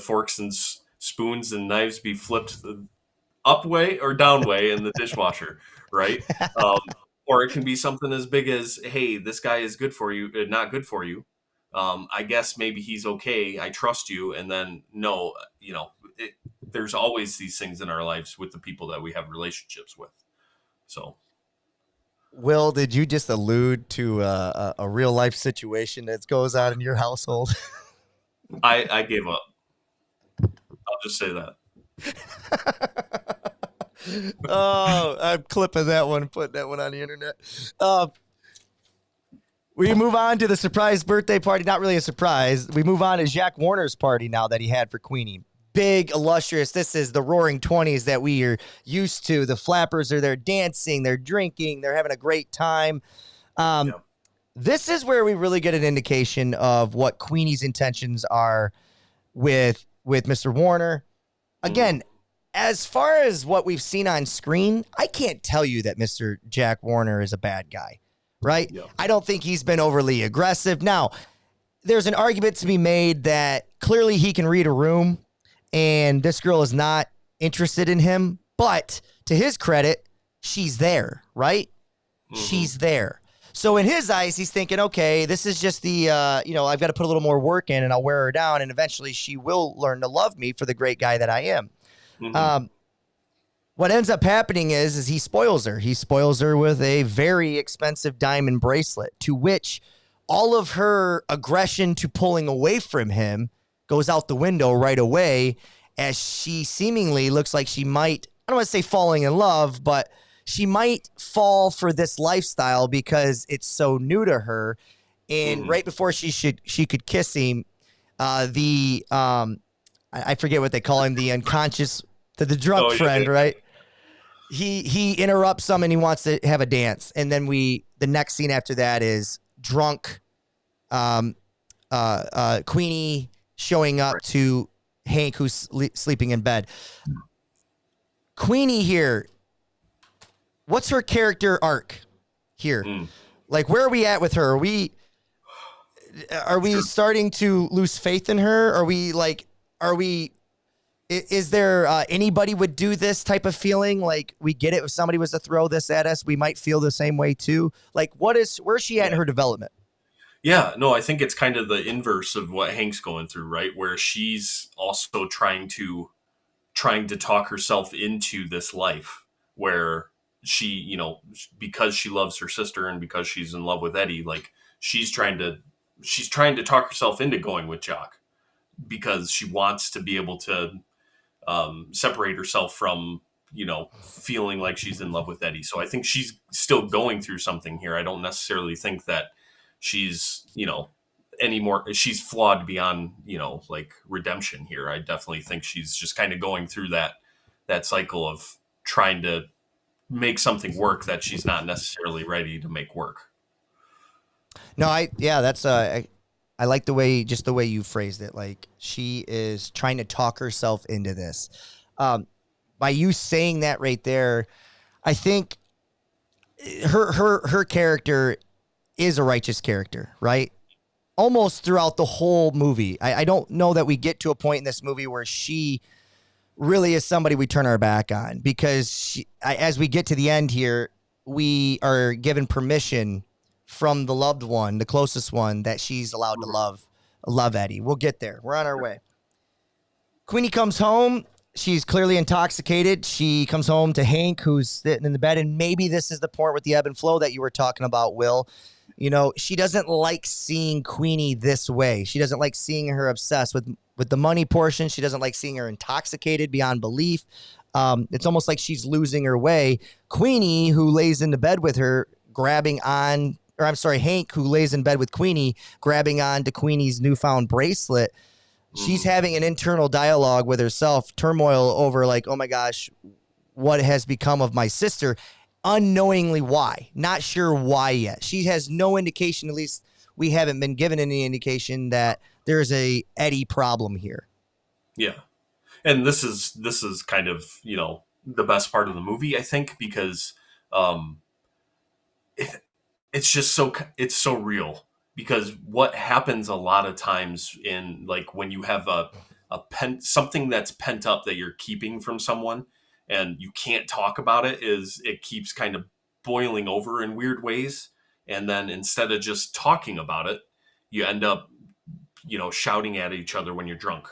forks and spoons and knives be flipped up way or down way in the dishwasher, right? Um, or it can be something as big as, hey, this guy is good for you, not good for you. I guess maybe he's okay. I trust you. And then no, there's always these things in our lives with the people that we have relationships with. So Will, did you just allude to a real life situation that goes on in your household? I gave up. I'll just say that. Oh, I'm clipping that one, putting that one on the internet. We move on to the surprise birthday party. Not really a surprise. We move on to Jack Warner's party now that he had for Queenie. Big, illustrious. This is the roaring 20s that we are used to. The flappers are there dancing, they're drinking, they're having a great time. Yep. This is where we really get an indication of what Queenie's intentions are with Mr. Warner. Again, as far as what we've seen on screen, I can't tell you that Mr. Jack Warner is a bad guy, right? Yep. I don't think he's been overly aggressive. Now, there's an argument to be made that clearly he can read a room and this girl is not interested in him. But to his credit, she's there, right? She's there. So in his eyes, he's thinking, okay, this is just the, I've got to put a little more work in and I'll wear her down. And eventually she will learn to love me for the great guy that I am. What ends up happening is he spoils her. He spoils her with a very expensive diamond bracelet, to which all of her aggression to pulling away from him goes out the window right away, as she seemingly looks like she might, I don't want to say falling in love, but she might fall for this lifestyle because it's so new to her. And right before she could kiss him, I forget what they call him, the unconscious, the drunk friend, right? He interrupts some and he wants to have a dance. And then the next scene after that is drunk Queenie showing up to Hank, who's sleeping in bed. Queenie here, what's her character arc here? Like, where are we at with her? Are we starting to lose faith in her? Is there anybody would do this type of feeling? Like, we get it. If somebody was to throw this at us, we might feel the same way too. Like, where's she at in her development? Yeah, no, I think it's kind of the inverse of what Hank's going through, right? Where she's also trying to talk herself into this life where she, because she loves her sister and because she's in love with Eddie, like she's trying to talk herself into going with Jock because she wants to be able to separate herself from, feeling like she's in love with Eddie. So I think she's still going through something here. I don't necessarily think that she's, she's flawed beyond, like redemption here. I definitely think she's just kind of going through that cycle of trying to make something work that she's not necessarily ready to make work. No, I like the way you phrased it. Like, she is trying to talk herself into this. By you saying that right there, I think her character is a righteous character, right? Almost throughout the whole movie. I don't know that we get to a point in this movie where she really is somebody we turn our back on, because as we get to the end here, we are given permission from the loved one, the closest one, that she's allowed to love Eddie. We'll get there. We're on our way. Queenie comes home. She's clearly intoxicated. She comes home to Hank, who's sitting in the bed. And maybe this is the point with the ebb and flow that you were talking about, Will. She doesn't like seeing Queenie this way. She doesn't like seeing her obsessed with the money portion. She doesn't like seeing her intoxicated beyond belief. It's almost like she's losing her way. Queenie, who lays in the bed with her, Hank, who lays in bed with Queenie, grabbing on to Queenie's newfound bracelet. She's having an internal dialogue with herself, turmoil over like, oh my gosh, what has become of my sister? Unknowingly why. Not sure why yet. She has no indication, at least we haven't been given any indication, that there's a Eddie problem here. Yeah. And this is kind of, the best part of the movie, I think, because it's just it's so real. Because what happens a lot of times in, like, when you have something that's pent up that you're keeping from someone and you can't talk about it, is it keeps kind of boiling over in weird ways. And then instead of just talking about it, you end up shouting at each other when you're drunk.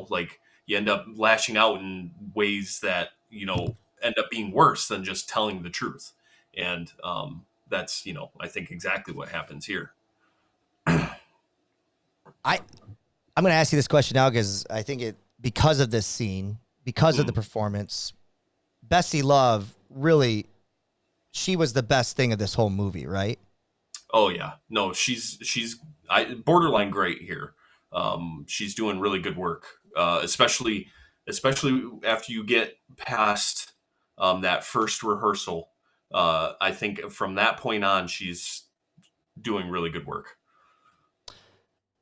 Like you end up lashing out in ways that end up being worse than just telling the truth. And that's I think exactly what happens here. I'm going to ask you this question now because I think because of this scene, because of the performance, Bessie Love really, she was the best thing of this whole movie, right? Oh yeah, no, she's borderline great here. She's doing really good work, especially after you get past that first rehearsal. I think from that point on, she's doing really good work.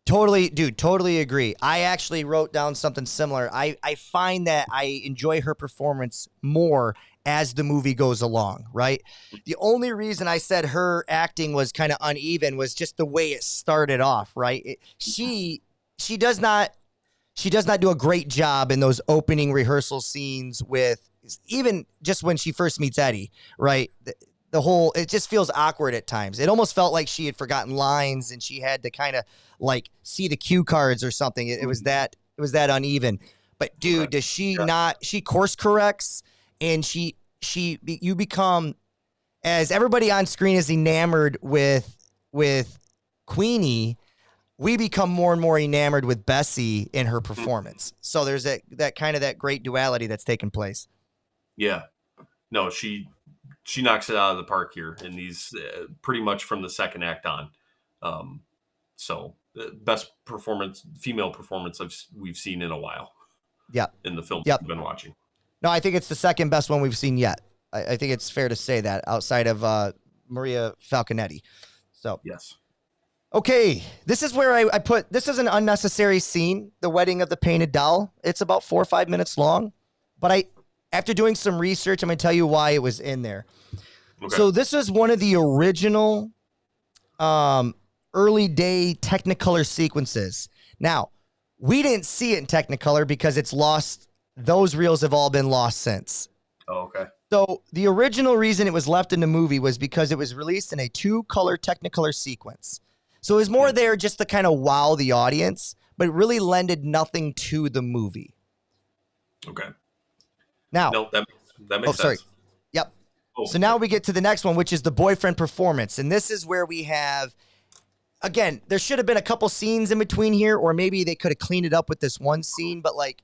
Totally, dude, totally agree. I actually wrote down something similar. I find that I enjoy her performance more as the movie goes along, right? The only reason I said her acting was kind of uneven was just the way it started off, right? She does not do a great job in those opening rehearsal scenes with even just when she first meets Eddie, right? The whole, it just feels awkward at times. It almost felt like she had forgotten lines and she had to kind of like see the cue cards or something. It was that uneven. But dude, Okay. does she Yeah. not? She course corrects, and you become, as everybody on screen is enamored with Queenie, we become more and more enamored with Bessie in her performance. So there's that kind of that great duality that's taking place. Yeah. No, she knocks it out of the park here in these pretty much from the second act on. So best female performance we've seen in a while Yep. in the film Yep. we've been watching. No, I think it's the second best one we've seen yet. I think it's fair to say that outside of Maria Falconetti. So, Yes. okay, this is where I put, this is an unnecessary scene, the wedding of the painted doll. It's about 4 or 5 minutes long, but after doing some research, I'm going to tell you why it was in there. Okay. So this is one of the original early day Technicolor sequences. Now, we didn't see it in Technicolor because it's lost. Those reels have all been lost since. Oh, okay. So the original reason it was left in the movie was because it was released in a 2-color Technicolor sequence. So it was more there just to kind of wow the audience, but it really lended nothing to the movie. Okay. Now, No, that makes sense. Sorry. Yep. Oh, So now we get to the next one, which is the boyfriend performance. And this is where we have, again, there should have been a couple scenes in between here, or maybe they could have cleaned it up with this one scene, but like,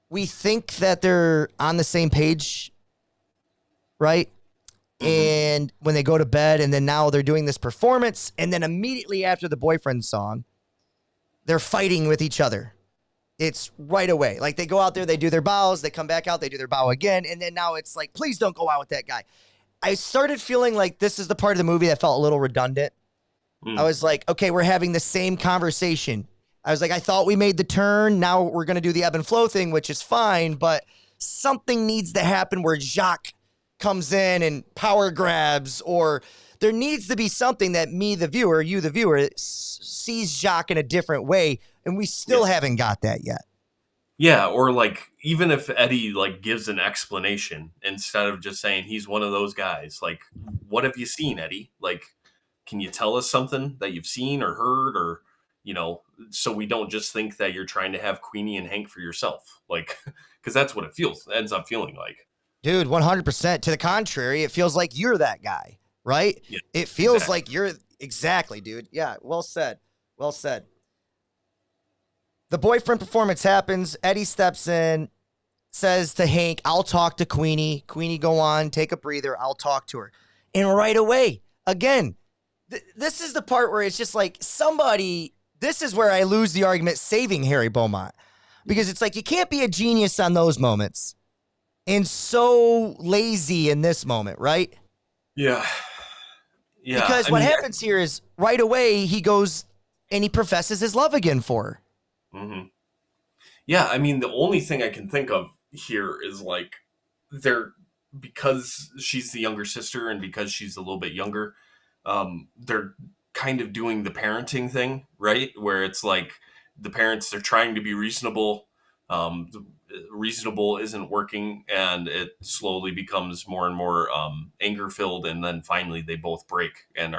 we think that they're on the same page, right? Mm-hmm. And when they go to bed, and then now they're doing this performance, and then immediately after the boyfriend song, they're fighting with each other. It's right away. Like they go out there, they do their bows, they come back out, they do their bow again, and then now it's like, please don't go out with that guy. I started feeling like this is the part of the movie that felt a little redundant. I was like, okay, we're having the same conversation. I was like, I thought we made the turn. Now we're going to do the ebb and flow thing, which is fine, but something needs to happen where Jacques comes in and power grabs, or there needs to be something that me, the viewer, you, the viewer, sees Jacques in a different way, and we still haven't got that yet. Yeah, or like even if Eddie like gives an explanation instead of just saying he's one of those guys, like what have you seen, Eddie? Like, can you tell us something that you've seen or heard, or so we don't just think that you're trying to have Queenie and Hank for yourself, like because that's what it ends up feeling like. Dude, 100%. To the contrary, it feels like you're that guy, right? Yeah, it feels exactly. like you're exactly, dude. Yeah, well said. Well said. The boyfriend performance happens. Eddie steps in, says to Hank, I'll talk to Queenie. Queenie, go on, take a breather. I'll talk to her. And right away, again, this is the part where it's just like this is where I lose the argument saving Harry Beaumont. Because it's like, you can't be a genius on those moments and so lazy in this moment, right? Yeah. Yeah. Because what happens here is right away he goes and he professes his love again for her. Mm-hmm. Yeah, I mean, the only thing I can think of here is like because she's the younger sister and because she's a little bit younger, they're kind of doing the parenting thing, right? Where it's like the parents, they're trying to be reasonable. Reasonable isn't working, and it slowly becomes more and more anger filled, and then finally they both break and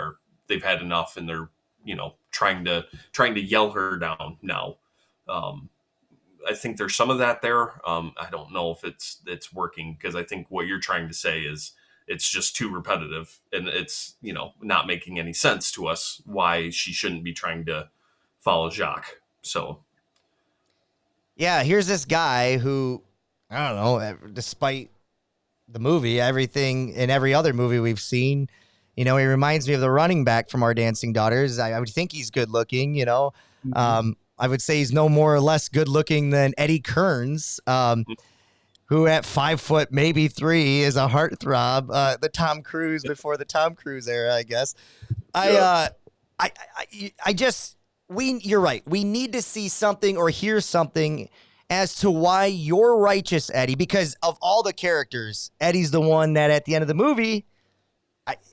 they've had enough, and they're trying to yell her down now. I think there's some of that there. I don't know if it's working, because I think what you're trying to say is it's just too repetitive, and it's, not making any sense to us why she shouldn't be trying to follow Jacques. So Yeah, here's this guy who, I don't know, despite the movie, everything in every other movie we've seen, he reminds me of the running back from Our Dancing Daughters. I would think he's good looking, I would say he's no more or less good looking than Eddie Kearns, who at 5 foot, maybe 3, is a heartthrob. The Tom Cruise before the Tom Cruise era, I guess. Yeah. You're right. We need to see something or hear something as to why you're righteous, Eddie, because of all the characters, Eddie's the one that at the end of the movie,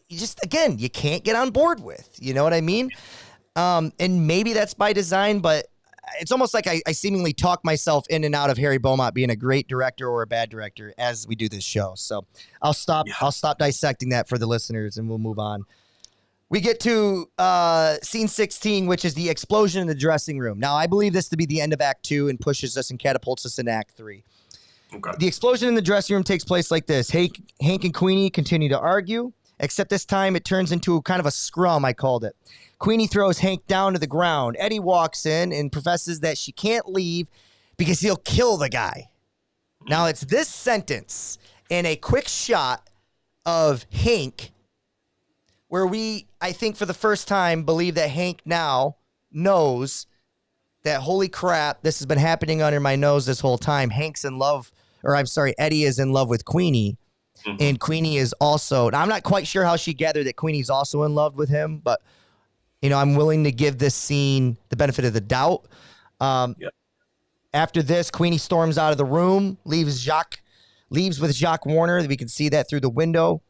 you can't get on board with. You know what I mean? And maybe that's by design, but it's almost like I seemingly talk myself in and out of Harry Beaumont being a great director or a bad director as we do this show. So I'll stop dissecting that for the listeners, and we'll move on. We get to scene 16, which is the explosion in the dressing room. Now, I believe this to be the end of Act 2 and pushes us and catapults us into Act 3. Okay. The explosion in the dressing room takes place like this. Hank and Queenie continue to argue, except this time it turns into kind of a scrum, I called it. Queenie throws Hank down to the ground. Eddie walks in and professes that she can't leave because he'll kill the guy. Now, it's this sentence and a quick shot of Hank where we, I think for the first time, believe that Hank now knows that, holy crap, this has been happening under my nose this whole time. Eddie is in love with Queenie. Mm-hmm. And Queenie is also, now I'm not quite sure how she gathered that Queenie's also in love with him, but, I'm willing to give this scene the benefit of the doubt. After this, Queenie storms out of the room, leaves with Jacques Warner. We can see that through the window.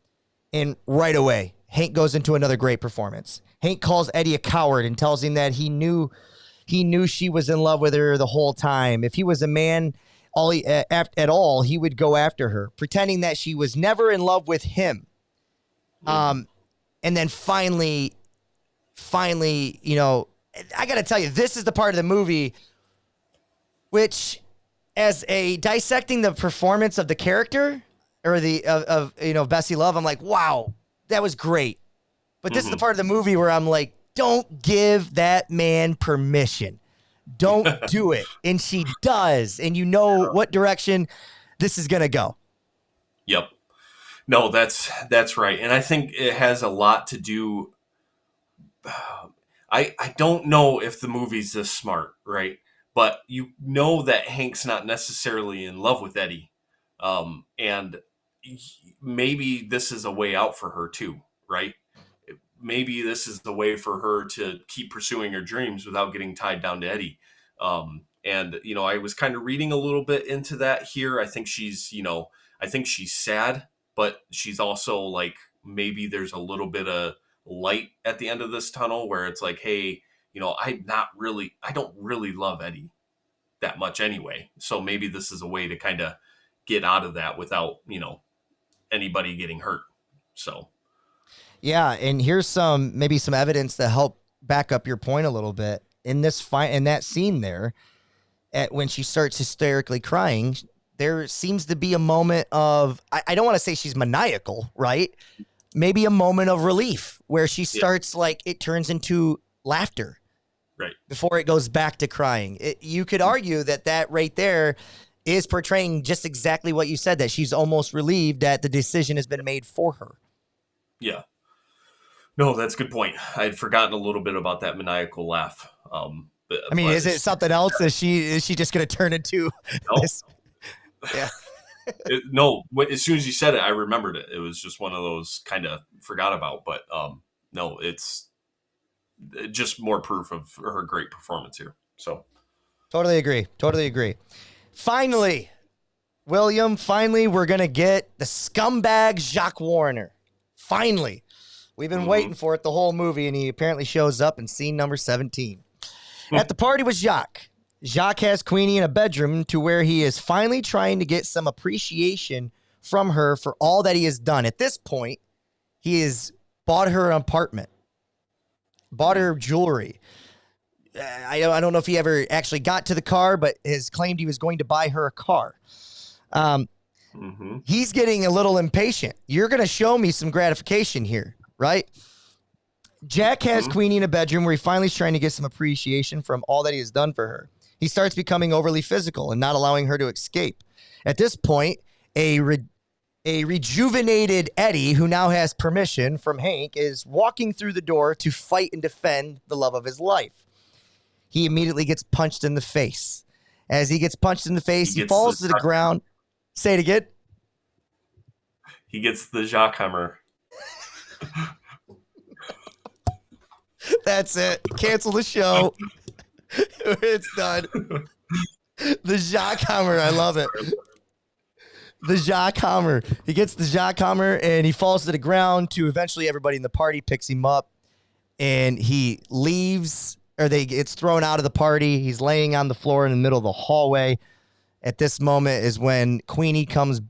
And right away, Hank goes into another great performance. Hank calls Eddie a coward and tells him that he knew she was in love with her the whole time. If he was a man at all, he would go after her, pretending that she was never in love with him. And then finally, I got to tell you, this is the part of the movie which, as a dissecting the performance of the character or of Bessie Love, I'm like, wow, that was great. But this is the part of the movie where I'm like, don't give that man permission. Don't do it. And she does. And you know what direction this is going to go. Yep. No, that's right. And I think it has a lot to do. I don't know if the movie's this smart, right? But that Hank's not necessarily in love with Eddie. And maybe this is a way out for her too, right? Maybe this is the way for her to keep pursuing her dreams without getting tied down to Eddie. And I was kind of reading a little bit into that here. I think she's sad, but she's also like, maybe there's a little bit of light at the end of this tunnel where it's like, hey, I don't really love Eddie that much anyway. So maybe this is a way to kind of get out of that without, anybody getting hurt. So. Yeah. And here's maybe some evidence to help back up your point a little bit. In that scene there, when she starts hysterically crying, there seems to be a moment of, I don't want to say she's maniacal, right? Maybe a moment of relief where she starts it turns into laughter. Right. Before it goes back to crying. You could argue that right there is portraying just exactly what you said, that she's almost relieved that the decision has been made for her. Yeah. No, that's a good point. I had forgotten a little bit about that maniacal laugh. Is it something else? Is she just going to turn into this? Yeah. No, as soon as you said it, I remembered it. It was just one of those kind of forgot about. But no, it's just more proof of her great performance here. So totally agree. Finally, William, we're going to get the scumbag Jacques Warner. Finally. We've been waiting for it the whole movie, and he apparently shows up in scene number 17. At the party with Jacques. Jacques has Queenie in a bedroom to where he is finally trying to get some appreciation from her for all that he has done. At this point, he has bought her an apartment. bought her jewelry. I don't know if he ever actually got to the car, but has claimed he was going to buy her a car. He's getting a little impatient. You're going to show me some gratification here, right? Jack has Queenie in a bedroom where he finally is trying to get some appreciation from all that he has done for her. He starts becoming overly physical and not allowing her to escape. At this point, a rejuvenated Eddie, who now has permission from Hank, is walking through the door to fight and defend the love of his life. He immediately gets punched in the face. As he gets punched in the face, he falls to the ground. Say it again. He gets the jackhammer. That's it. Cancel the show. It's done. The jackhammer. I love it. The jackhammer. He gets the jackhammer and he falls to the ground to eventually everybody in the party picks him up and he leaves, or gets thrown out of the party. He's laying on the floor in the middle of the hallway. At this moment is when Queenie comes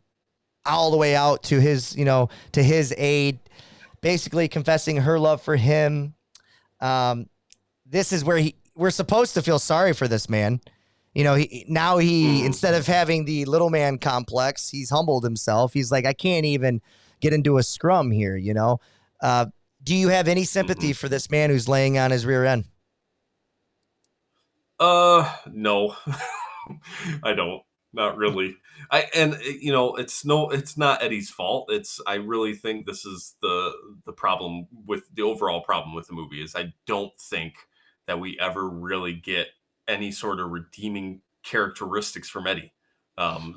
all the way out to his, to his aid, basically confessing her love for him. This is where we're supposed to feel sorry for this man. Instead of having the little man complex, he's humbled himself. He's like, I can't even get into a scrum here. Do you have any sympathy for this man who's laying on his rear end? No, I don't. Not really. It's not Eddie's fault. I really think this is the problem with the overall problem with the movie is I don't think that we ever really get any sort of redeeming characteristics from Eddie.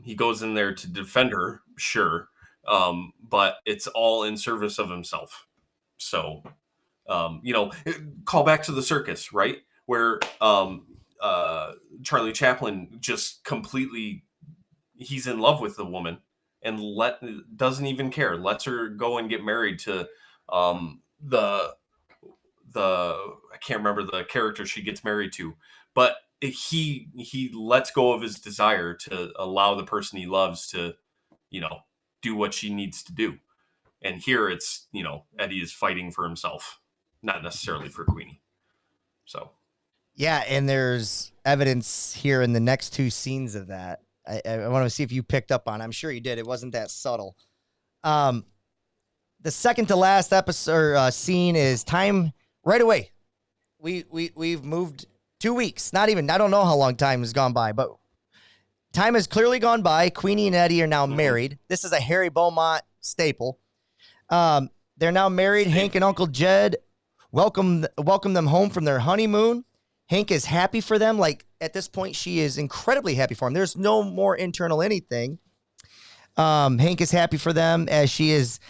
He goes in there to defend her, sure. But it's all in service of himself. So, call back to the circus, right? Where, Charlie Chaplin just completely, he's in love with the woman and doesn't even care. Lets her go and get married to I can't remember the character she gets married to, but he lets go of his desire to allow the person he loves to, do what she needs to do. And here it's, Eddie is fighting for himself, not necessarily for Queenie. So. Yeah, and there's evidence here in the next two scenes of that. I want to see if you picked up on it. I'm sure you did. It wasn't that subtle. The second to last episode scene is time right away. We've moved 2 weeks. Not even. I don't know how long time has gone by, but time has clearly gone by. Queenie and Eddie are now married. This is a Harry Beaumont staple. They're now married. Hank and Uncle Jed welcome them home from their honeymoon. Hank is happy for them. Like, at this point, she is incredibly happy for him. There's no more internal anything. Hank is happy for them as she is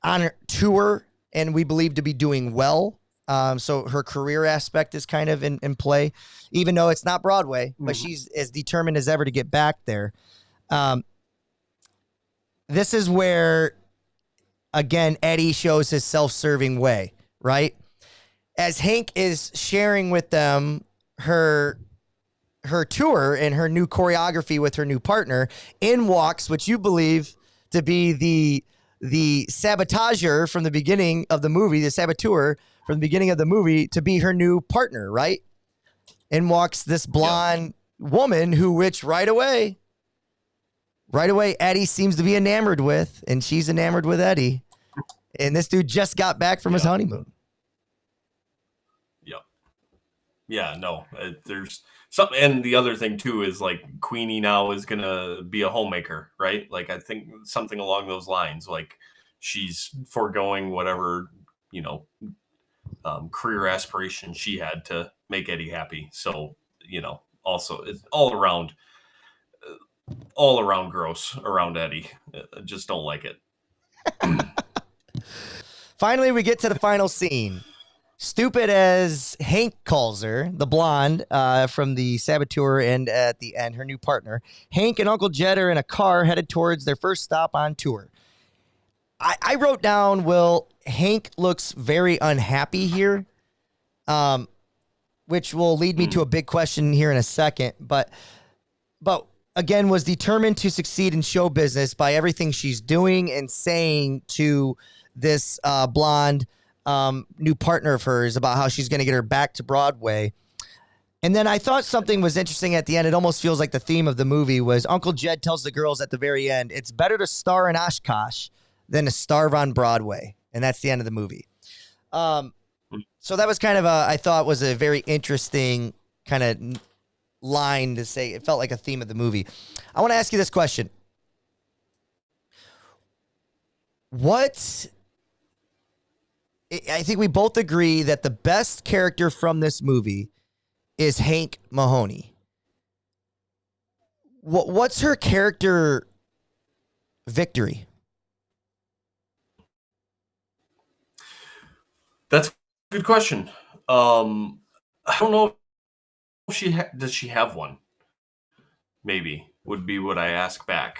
on her tour and we believe to be doing well. So her career aspect is kind of in play, even though it's not Broadway, but she's as determined as ever to get back there. This is where, again, Eddie shows his self-serving way, right? As Hank is sharing with them her tour and her new choreography with her new partner, in walks, which you believe to be the sabotager from the beginning of the movie, the saboteur from the beginning of the movie, to be her new partner, right? In walks this blonde woman which right away, Eddie seems to be enamored with, and she's enamored with Eddie. And this dude just got back from his honeymoon. Yeah, no, there's something. And the other thing too is like Queenie now is going to be a homemaker, right? Like I think something along those lines, like she's foregoing whatever, career aspiration she had to make Eddie happy. So, also it's all around gross around Eddie. I just don't like it. Finally, we get to the final scene. Stupid as Hank calls her, the blonde from the saboteur, and at the end, her new partner. Hank and Uncle Jed are in a car headed towards their first stop on tour. I wrote down, Will, Hank looks very unhappy here, which will lead me to a big question here in a second. But again, was determined to succeed in show business by everything she's doing and saying to this blonde new partner of hers, about how she's going to get her back to Broadway. And then I thought something was interesting at the end. It almost feels like the theme of the movie was Uncle Jed tells the girls at the very end, it's better to star in Oshkosh than to starve on Broadway. And that's the end of the movie. So that was kind of I thought was a very interesting kind of line to say. It felt like a theme of the movie. I want to ask you this question. I think we both agree that the best character from this movie is Hank Mahoney. What's her character victory? That's a good question. I don't know if does she have one? Maybe would be what I ask back.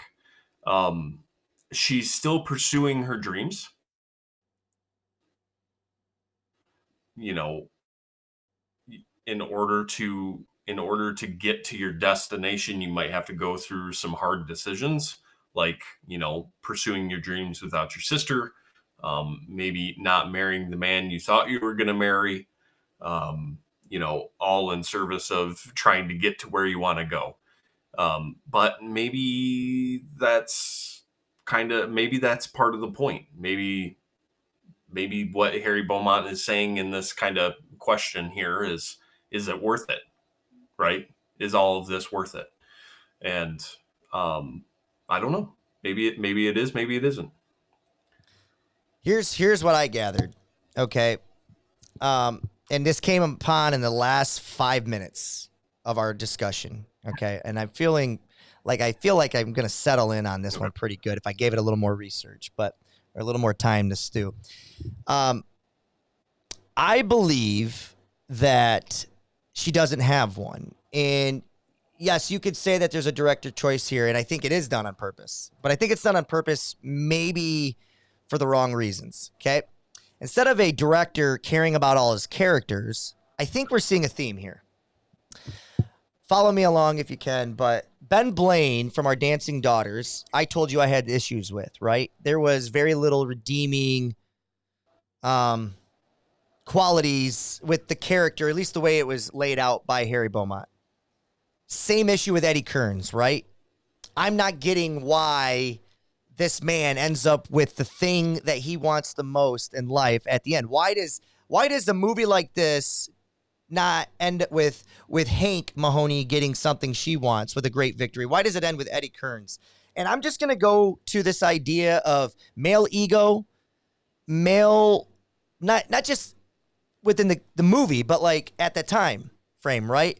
She's still pursuing her dreams. You know, in order to get to your destination, you might have to go through some hard decisions, like, pursuing your dreams without your sister, maybe not marrying the man you thought you were going to marry, all in service of trying to get to where you want to go. But maybe that's part of the point. Maybe what Harry Beaumont is saying in this kind of question here is it worth it? Right? Is all of this worth it? And I don't know. Maybe it is, maybe it isn't. Here's what I gathered. Okay. And this came upon in the last 5 minutes of our discussion. Okay. And I feel like I'm going to settle in on this one pretty good if I gave it a little more research, or a little more time to stew. I believe that she doesn't have one. And yes, you could say that there's a director choice here, and I think it is done on purpose. But I think it's done on purpose maybe for the wrong reasons, okay? Instead of a director caring about all his characters, I think we're seeing a theme here. Follow me along if you can, but Ben Blaine from Our Dancing Daughters, I told you I had issues with, right? There was very little redeeming qualities with the character, at least the way it was laid out by Harry Beaumont. Same issue with Eddie Kearns, right? I'm not getting why this man ends up with the thing that he wants the most in life at the end. Why does a movie like this not end with Hank Mahoney getting something she wants with a great victory? Why does it end with Eddie Kearns? And I'm just going to go to this idea of male ego, not just within the movie, but like at the time frame, right?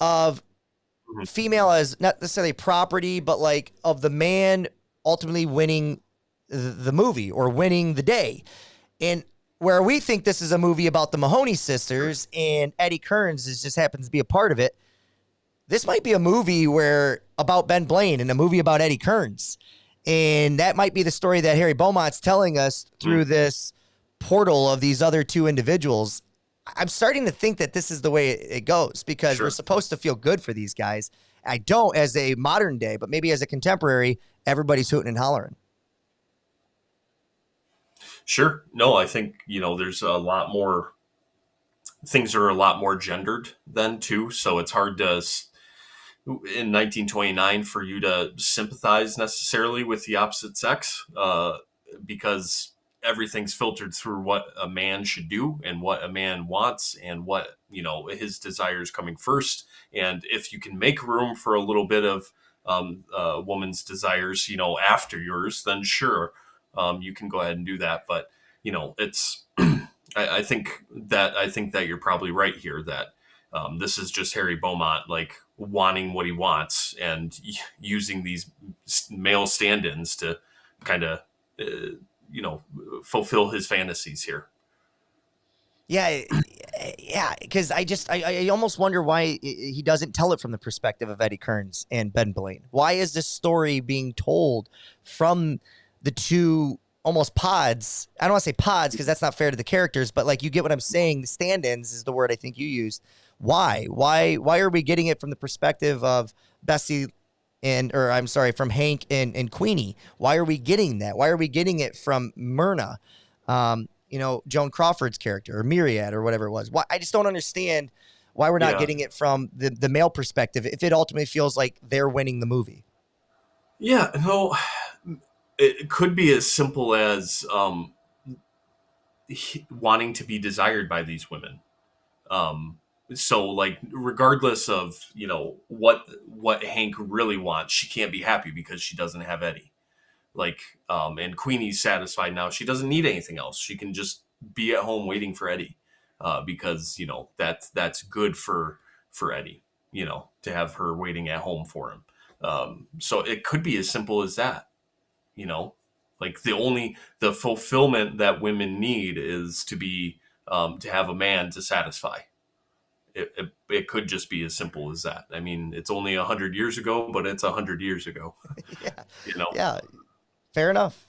Of female as not necessarily property, but like of the man ultimately winning the movie or winning the day. And where we think this is a movie about the Mahoney sisters and Eddie Kearns just happens to be a part of it, this might be a movie about Ben Blaine and a movie about Eddie Kearns. And that might be the story that Harry Beaumont's telling us through this portal of these other two individuals. I'm starting to think that this is the way it goes because we're supposed to feel good for these guys. I don't as a modern day, but maybe as a contemporary, everybody's hooting and hollering. Sure. No, I think, there's a lot more, things are a lot more gendered then too. So it's hard to, in 1929, for you to sympathize necessarily with the opposite sex because everything's filtered through what a man should do and what a man wants and what, his desires coming first. And if you can make room for a little bit of a woman's desires, after yours, then sure, you can go ahead and do that. But, it's, I think that you're probably right here that this is just Harry Beaumont, like wanting what he wants and using these male stand-ins to kind of, fulfill his fantasies here. Yeah, because I almost wonder why he doesn't tell it from the perspective of Eddie Kearns and Ben Blaine. Why is this story being told from the two almost pods? I don't want to say pods because that's not fair to the characters, but like you get what I'm saying. The stand-ins is the word I think you used. Why are we getting it from the perspective of Bessie from Hank and Queenie? Why are we getting that? Why are we getting it from Myrna? Joan Crawford's character or Myriad or whatever it was. Why I just don't understand why we're not getting it from the male perspective if it ultimately feels like they're winning the movie. Yeah, no, it could be as simple as wanting to be desired by these women. So like regardless of what Hank really wants, she can't be happy because she doesn't have Eddie. Like and Queenie's satisfied now. She doesn't need anything else. She can just be at home waiting for Eddie, because that's good for Eddie. To have her waiting at home for him. So it could be as simple as that. Like the fulfillment that women need is to have a man to satisfy. It could just be as simple as that. I mean, it's only 100 years ago, but it's 100 years ago. Yeah. Yeah. Fair enough.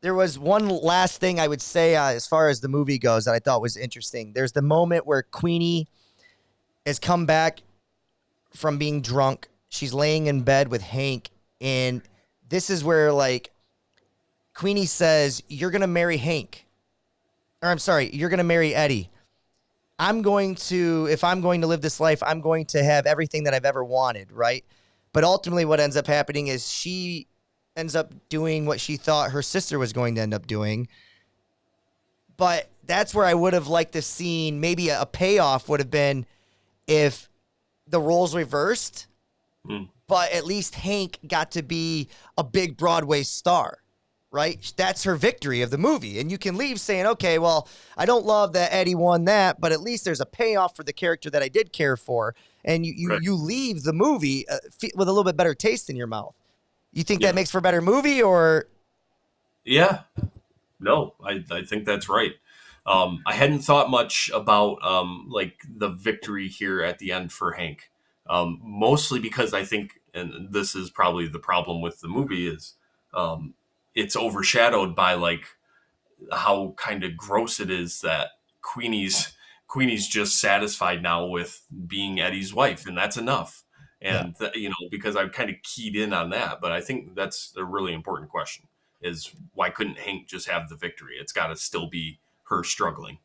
There was one last thing I would say as far as the movie goes that I thought was interesting. There's the moment where Queenie has come back from being drunk. She's laying in bed with Hank. And this is where, like, Queenie says, you're going to marry Hank. Or I'm sorry, you're going to marry Eddie. If I'm going to live this life, I'm going to have everything that I've ever wanted, right? But ultimately what ends up happening is she ends up doing what she thought her sister was going to end up doing. But that's where I would have liked to seen maybe a payoff would have been if the roles reversed, but at least Hank got to be a big Broadway star, right? That's her victory of the movie. And you can leave saying, okay, well, I don't love that Eddie won that, but at least there's a payoff for the character that I did care for. And you leave the movie with a little bit better taste in your mouth. You think that makes for a better movie or? Yeah, no, I think that's right. I hadn't thought much about like the victory here at the end for Hank, mostly because I think, and this is probably the problem with the movie, is it's overshadowed by like how kind of gross it is that Queenie's just satisfied now with being Eddie's wife, and that's enough. And because I've kind of keyed in on that, but I think that's a really important question: is why couldn't Hank just have the victory? It's got to still be her struggling.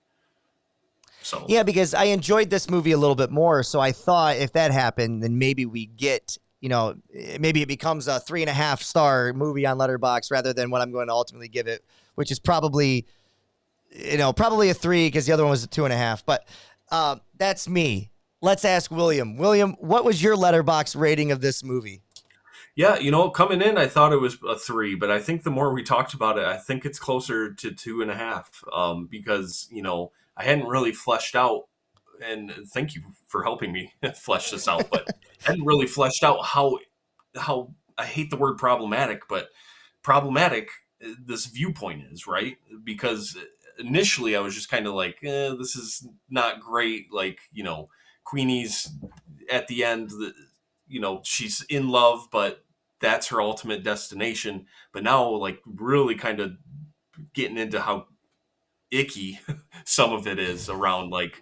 So yeah, because I enjoyed this movie a little bit more. So I thought if that happened, then maybe we get, maybe it becomes a 3.5 star movie on Letterboxd rather than what I'm going to ultimately give it, which is probably a 3 because the other one was a 2.5. But that's me. Let's ask William. William, what was your Letterboxd rating of this movie? Yeah, coming in, I thought it was a 3, but I think the more we talked about it, I think it's closer to 2.5. Because I hadn't really fleshed out, and thank you for helping me flesh this out, but I hadn't really fleshed out how I hate the word problematic, but problematic this viewpoint is, right? Because initially I was just kind of like, this is not great. Like, Queenie's at the end, she's in love, but that's her ultimate destination. But now, like, really kind of getting into how icky some of it is around, like,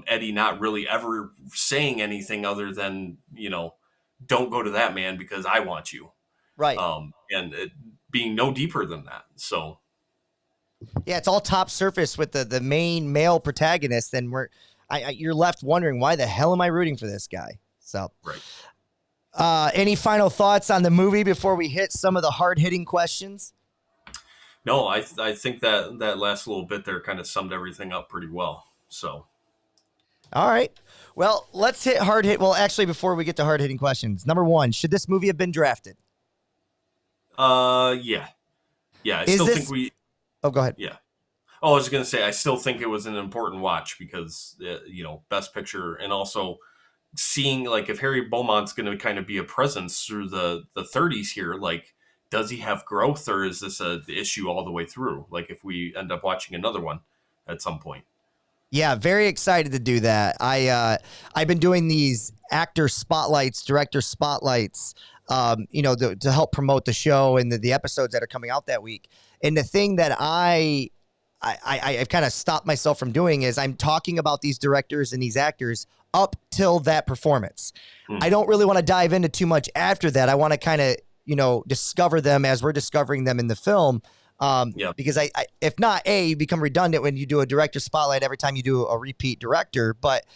Eddie not really ever saying anything other than, don't go to that man because I want you. Right. And it being no deeper than that. So. Yeah, it's all top surface with the main male protagonist, and you're left wondering why the hell am I rooting for this guy? So, right. Any final thoughts on the movie before we hit some of the hard hitting questions? No, I think that last little bit there kind of summed everything up pretty well. So, all right, well, let's hit hard hit. Well, actually, before we get to hard hitting questions, number 1, should this movie have been drafted? Yeah. I still think we. Oh, go ahead. Yeah. Oh, I was going to say, I still think it was an important watch because, Best Picture, and also seeing, like, if Harry Beaumont's going to kind of be a presence through the 30s here, like, does he have growth, or is this a issue all the way through? Like, if we end up watching another one at some point. Yeah, very excited to do that. I've been doing these actor spotlights, director spotlights, to help promote the show and the episodes that are coming out that week. And the thing that I've kind of stopped myself from doing is I'm talking about these directors and these actors up till that performance. I don't really want to dive into too much after that. I want to kind of, discover them as we're discovering them in the film. Yeah. Because if not, you become redundant when you do a director spotlight every time you do a repeat director. But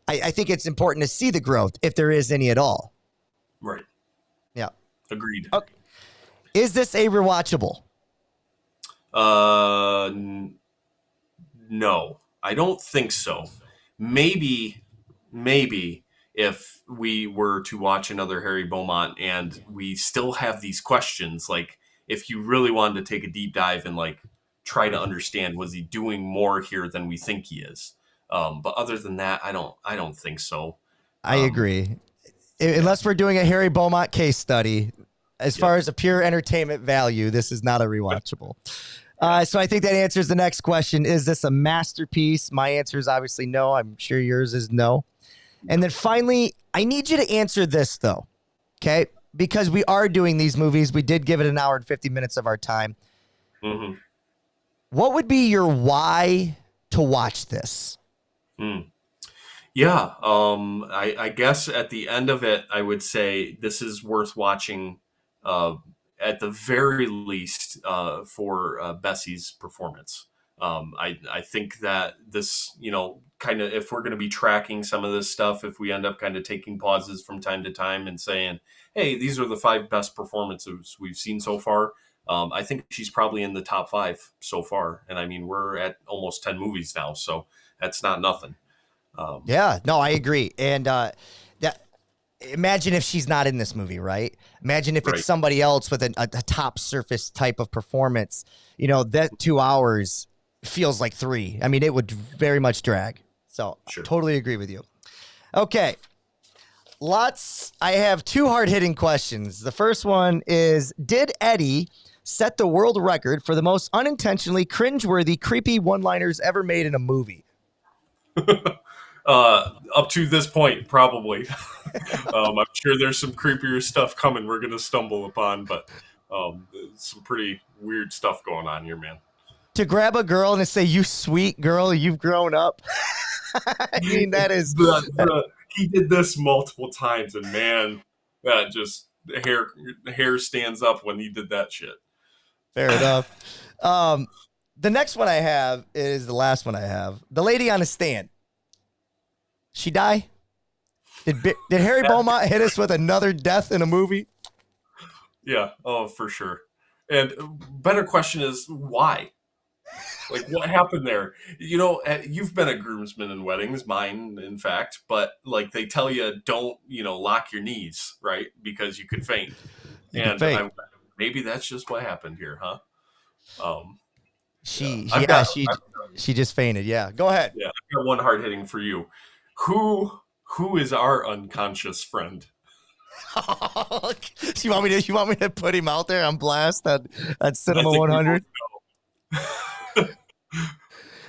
I think it's important to see the growth if there is any at all. Right. Yeah. Agreed. Okay. Is this a rewatchable? No, I don't think so. Maybe if we were to watch another Harry Beaumont and we still have these questions, like if you really wanted to take a deep dive and like try to understand, was he doing more here than we think he is? But other than that, I don't think so. I agree. Yeah. Unless we're doing a Harry Beaumont case study, as far Yep. as a pure entertainment value, this is not a rewatchable. So I think that answers the next question. Is this a masterpiece? My answer is obviously no. I'm sure yours is no. And then finally, I need you to answer this, though, okay? Because we are doing these movies. We did give it an hour and 50 minutes of our time. Mm-hmm. What would be your why to watch this? Yeah, I guess at the end of it, I would say this is worth watching, at the very least, for Bessie's performance. I think that this, kind of, if we're going to be tracking some of this stuff, if we end up kind of taking pauses from time to time and saying, hey, these are the 5 best performances we've seen so far, I think she's probably in the top 5 so far. And I mean, we're at almost 10 movies now, so that's not nothing. Yeah, no, I agree. And that imagine if she's not in this movie, right? Imagine if it's Right. somebody else with a top surface type of performance. That 2 hours feels like 3. I mean, it would very much drag. So Sure. totally agree with you. Okay. I have 2 hard-hitting questions. The first one is, did Eddie set the world record for the most unintentionally cringeworthy, creepy one-liners ever made in a movie? Up to this point, probably. I'm sure there's some creepier stuff coming we're going to stumble upon, but some pretty weird stuff going on here, man. To grab a girl and to say, "You sweet girl, you've grown up." I mean, that is He did this multiple times, and man, that just the hair stands up when he did that shit. fair enough. The next one I have is the last one I have. The lady on the stand. She die? Did Harry Beaumont hit us with another death in a movie? Yeah, oh, for sure. And better question is why? Like, what happened there? You've been a groomsman in weddings, mine, in fact, but like they tell you, don't, lock your knees, right? Because you could faint. You can fake. Maybe that's just what happened here, huh? She I've got just fainted. Yeah, go ahead. I've got one hard hitting for you. Who is our unconscious friend? You want me to put him out there on blast at Cinema 100?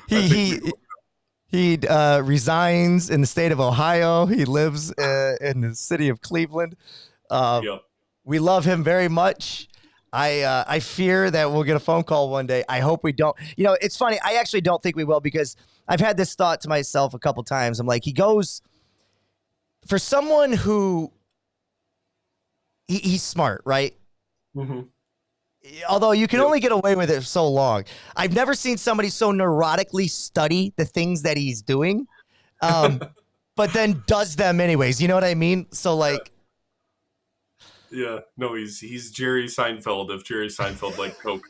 He resigns in the state of Ohio. He lives in the city of Cleveland. Yep. We love him very much. I fear that we'll get a phone call one day. I hope we don't. It's funny. I actually don't think we will, because I've had this thought to myself a couple times. I'm like, he goes for someone who he's smart, right? Mm-hmm. Although you can only get away with it for so long. I've never seen somebody so neurotically study the things that he's doing, but then does them anyways. You know what I mean? So like, yeah, no, he's Jerry Seinfeld if Jerry Seinfeld liked Coke.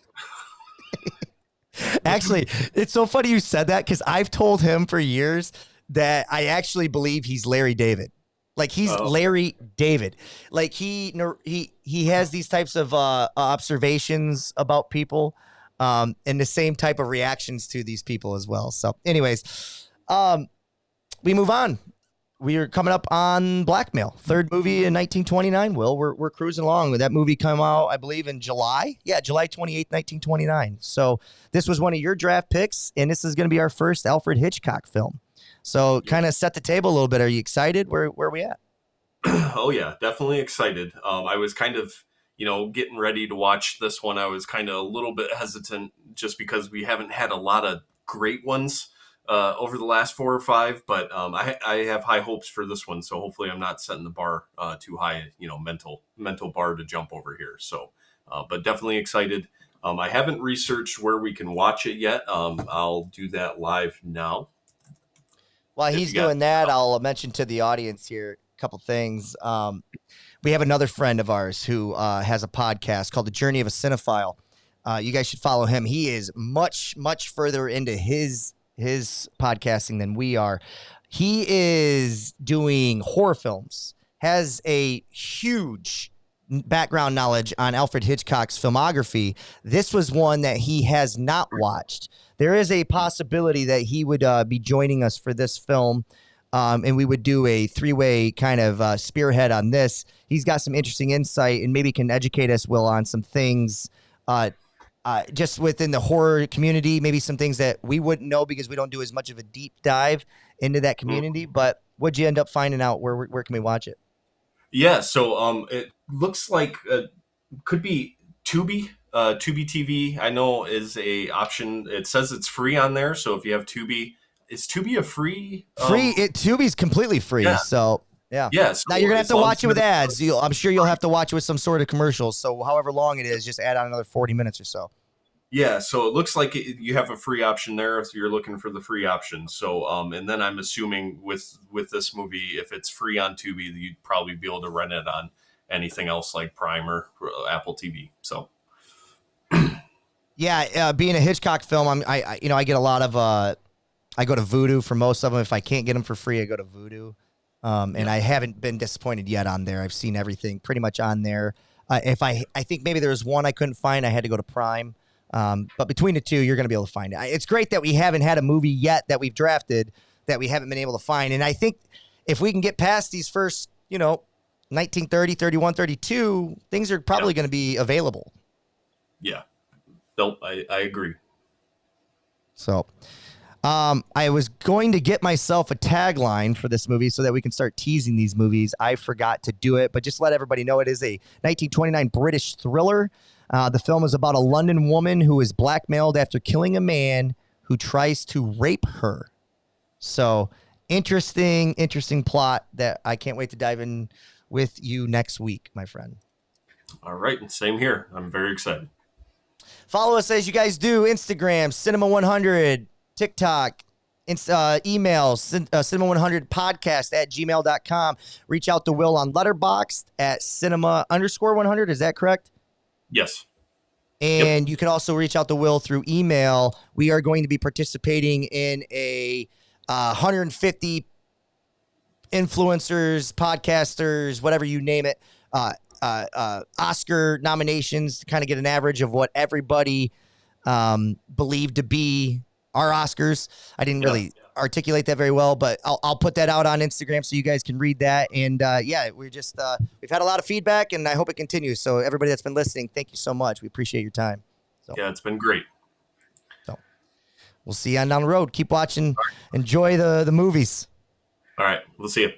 Actually, it's so funny you said that, because I've told him for years that I actually believe he's Larry David. Like, he's Larry David. Like, he has these types of observations about people, and the same type of reactions to these people as well. So anyways, we move on. We are coming up on Blackmail, third movie in 1929. Will, we're cruising along with that movie. Come out, I believe, in July. Yeah, July 28th, 1929. So this was one of your draft picks, and this is going to be our first Alfred Hitchcock film. So kind of set the table a little bit. Are you excited? Where are we at? Oh yeah, definitely excited. I was kind of, getting ready to watch this one. I was kind of a little bit hesitant just because we haven't had a lot of great ones over the last 4 or 5. But I have high hopes for this one. So hopefully I'm not setting the bar too high, mental bar to jump over here. So, but definitely excited. I haven't researched where we can watch it yet. I'll do that live now. While If he's you got, doing that, I'll mention to the audience here a couple things. We have another friend of ours who has a podcast called The Journey of a Cinephile. You guys should follow him. He is much, much further into his podcasting than we are. He is doing horror films, has a huge background knowledge on Alfred Hitchcock's filmography. This was one that he has not watched. There is a possibility that he would be joining us for this film, and we would do a three-way kind of spearhead on this. He's got some interesting insight and maybe can educate us, Will, on some things just within the horror community, maybe some things that we wouldn't know because we don't do as much of a deep dive into that community. But what'd you end up finding out? Where can we watch it? Yeah, so it looks like could be Tubi. Tubi TV, I know, is a option. It says it's free on there, so if you have Tubi, is Tubi a free? Tubi's completely free. Yeah. So yeah. Yeah. So Now you're gonna have as to long watch as it with you- ads. I'm sure you'll have to watch it with some sort of commercials. So however long it is, just add on another 40 minutes or so. Yeah, so it looks like you have a free option there if you're looking for the free option. So, and then I'm assuming with this movie, if it's free on Tubi, you'd probably be able to rent it on anything else like Prime or Apple TV. So, Yeah, being a Hitchcock film, I get a lot of I go to Vudu for most of them. If I can't get them for free, I go to Vudu. And I haven't been disappointed yet on there. I've seen everything pretty much on there. If I think maybe there was one I couldn't find, I had to go to Prime. But between the two, you're going to be able to find it. It's great that we haven't had a movie yet that we've drafted that we haven't been able to find. And I think if we can get past these first, 1930, 31, 32, things are probably going to be available. yeah. Nope, I agree. So I was going to get myself a tagline for this movie so that we can start teasing these movies. I forgot to do it, but just let everybody know it is a 1929 British thriller. The film is about a London woman who is blackmailed after killing a man who tries to rape her. So interesting plot that I can't wait to dive in with you next week, my friend. All right, and same here. I'm very excited. Follow us as you guys do. Instagram, Cinema100, TikTok, email, cinema100podcast@gmail.com. Reach out to Will on Letterboxd at cinema_100. Is that correct? Yes. And you can also reach out to Will through email. We are going to be participating in a 150 influencers, podcasters, whatever you name it, Oscar nominations to kind of get an average of what everybody believed to be our Oscars. I didn't really articulate that very well, but I'll put that out on Instagram so you guys can read that. And we're just we've had a lot of feedback, and I hope it continues. So everybody that's been listening, thank you so much. We appreciate your time. So Yeah, it's been great. So we'll see you on down the road. Keep watching. Enjoy the movies. All right, we'll see you.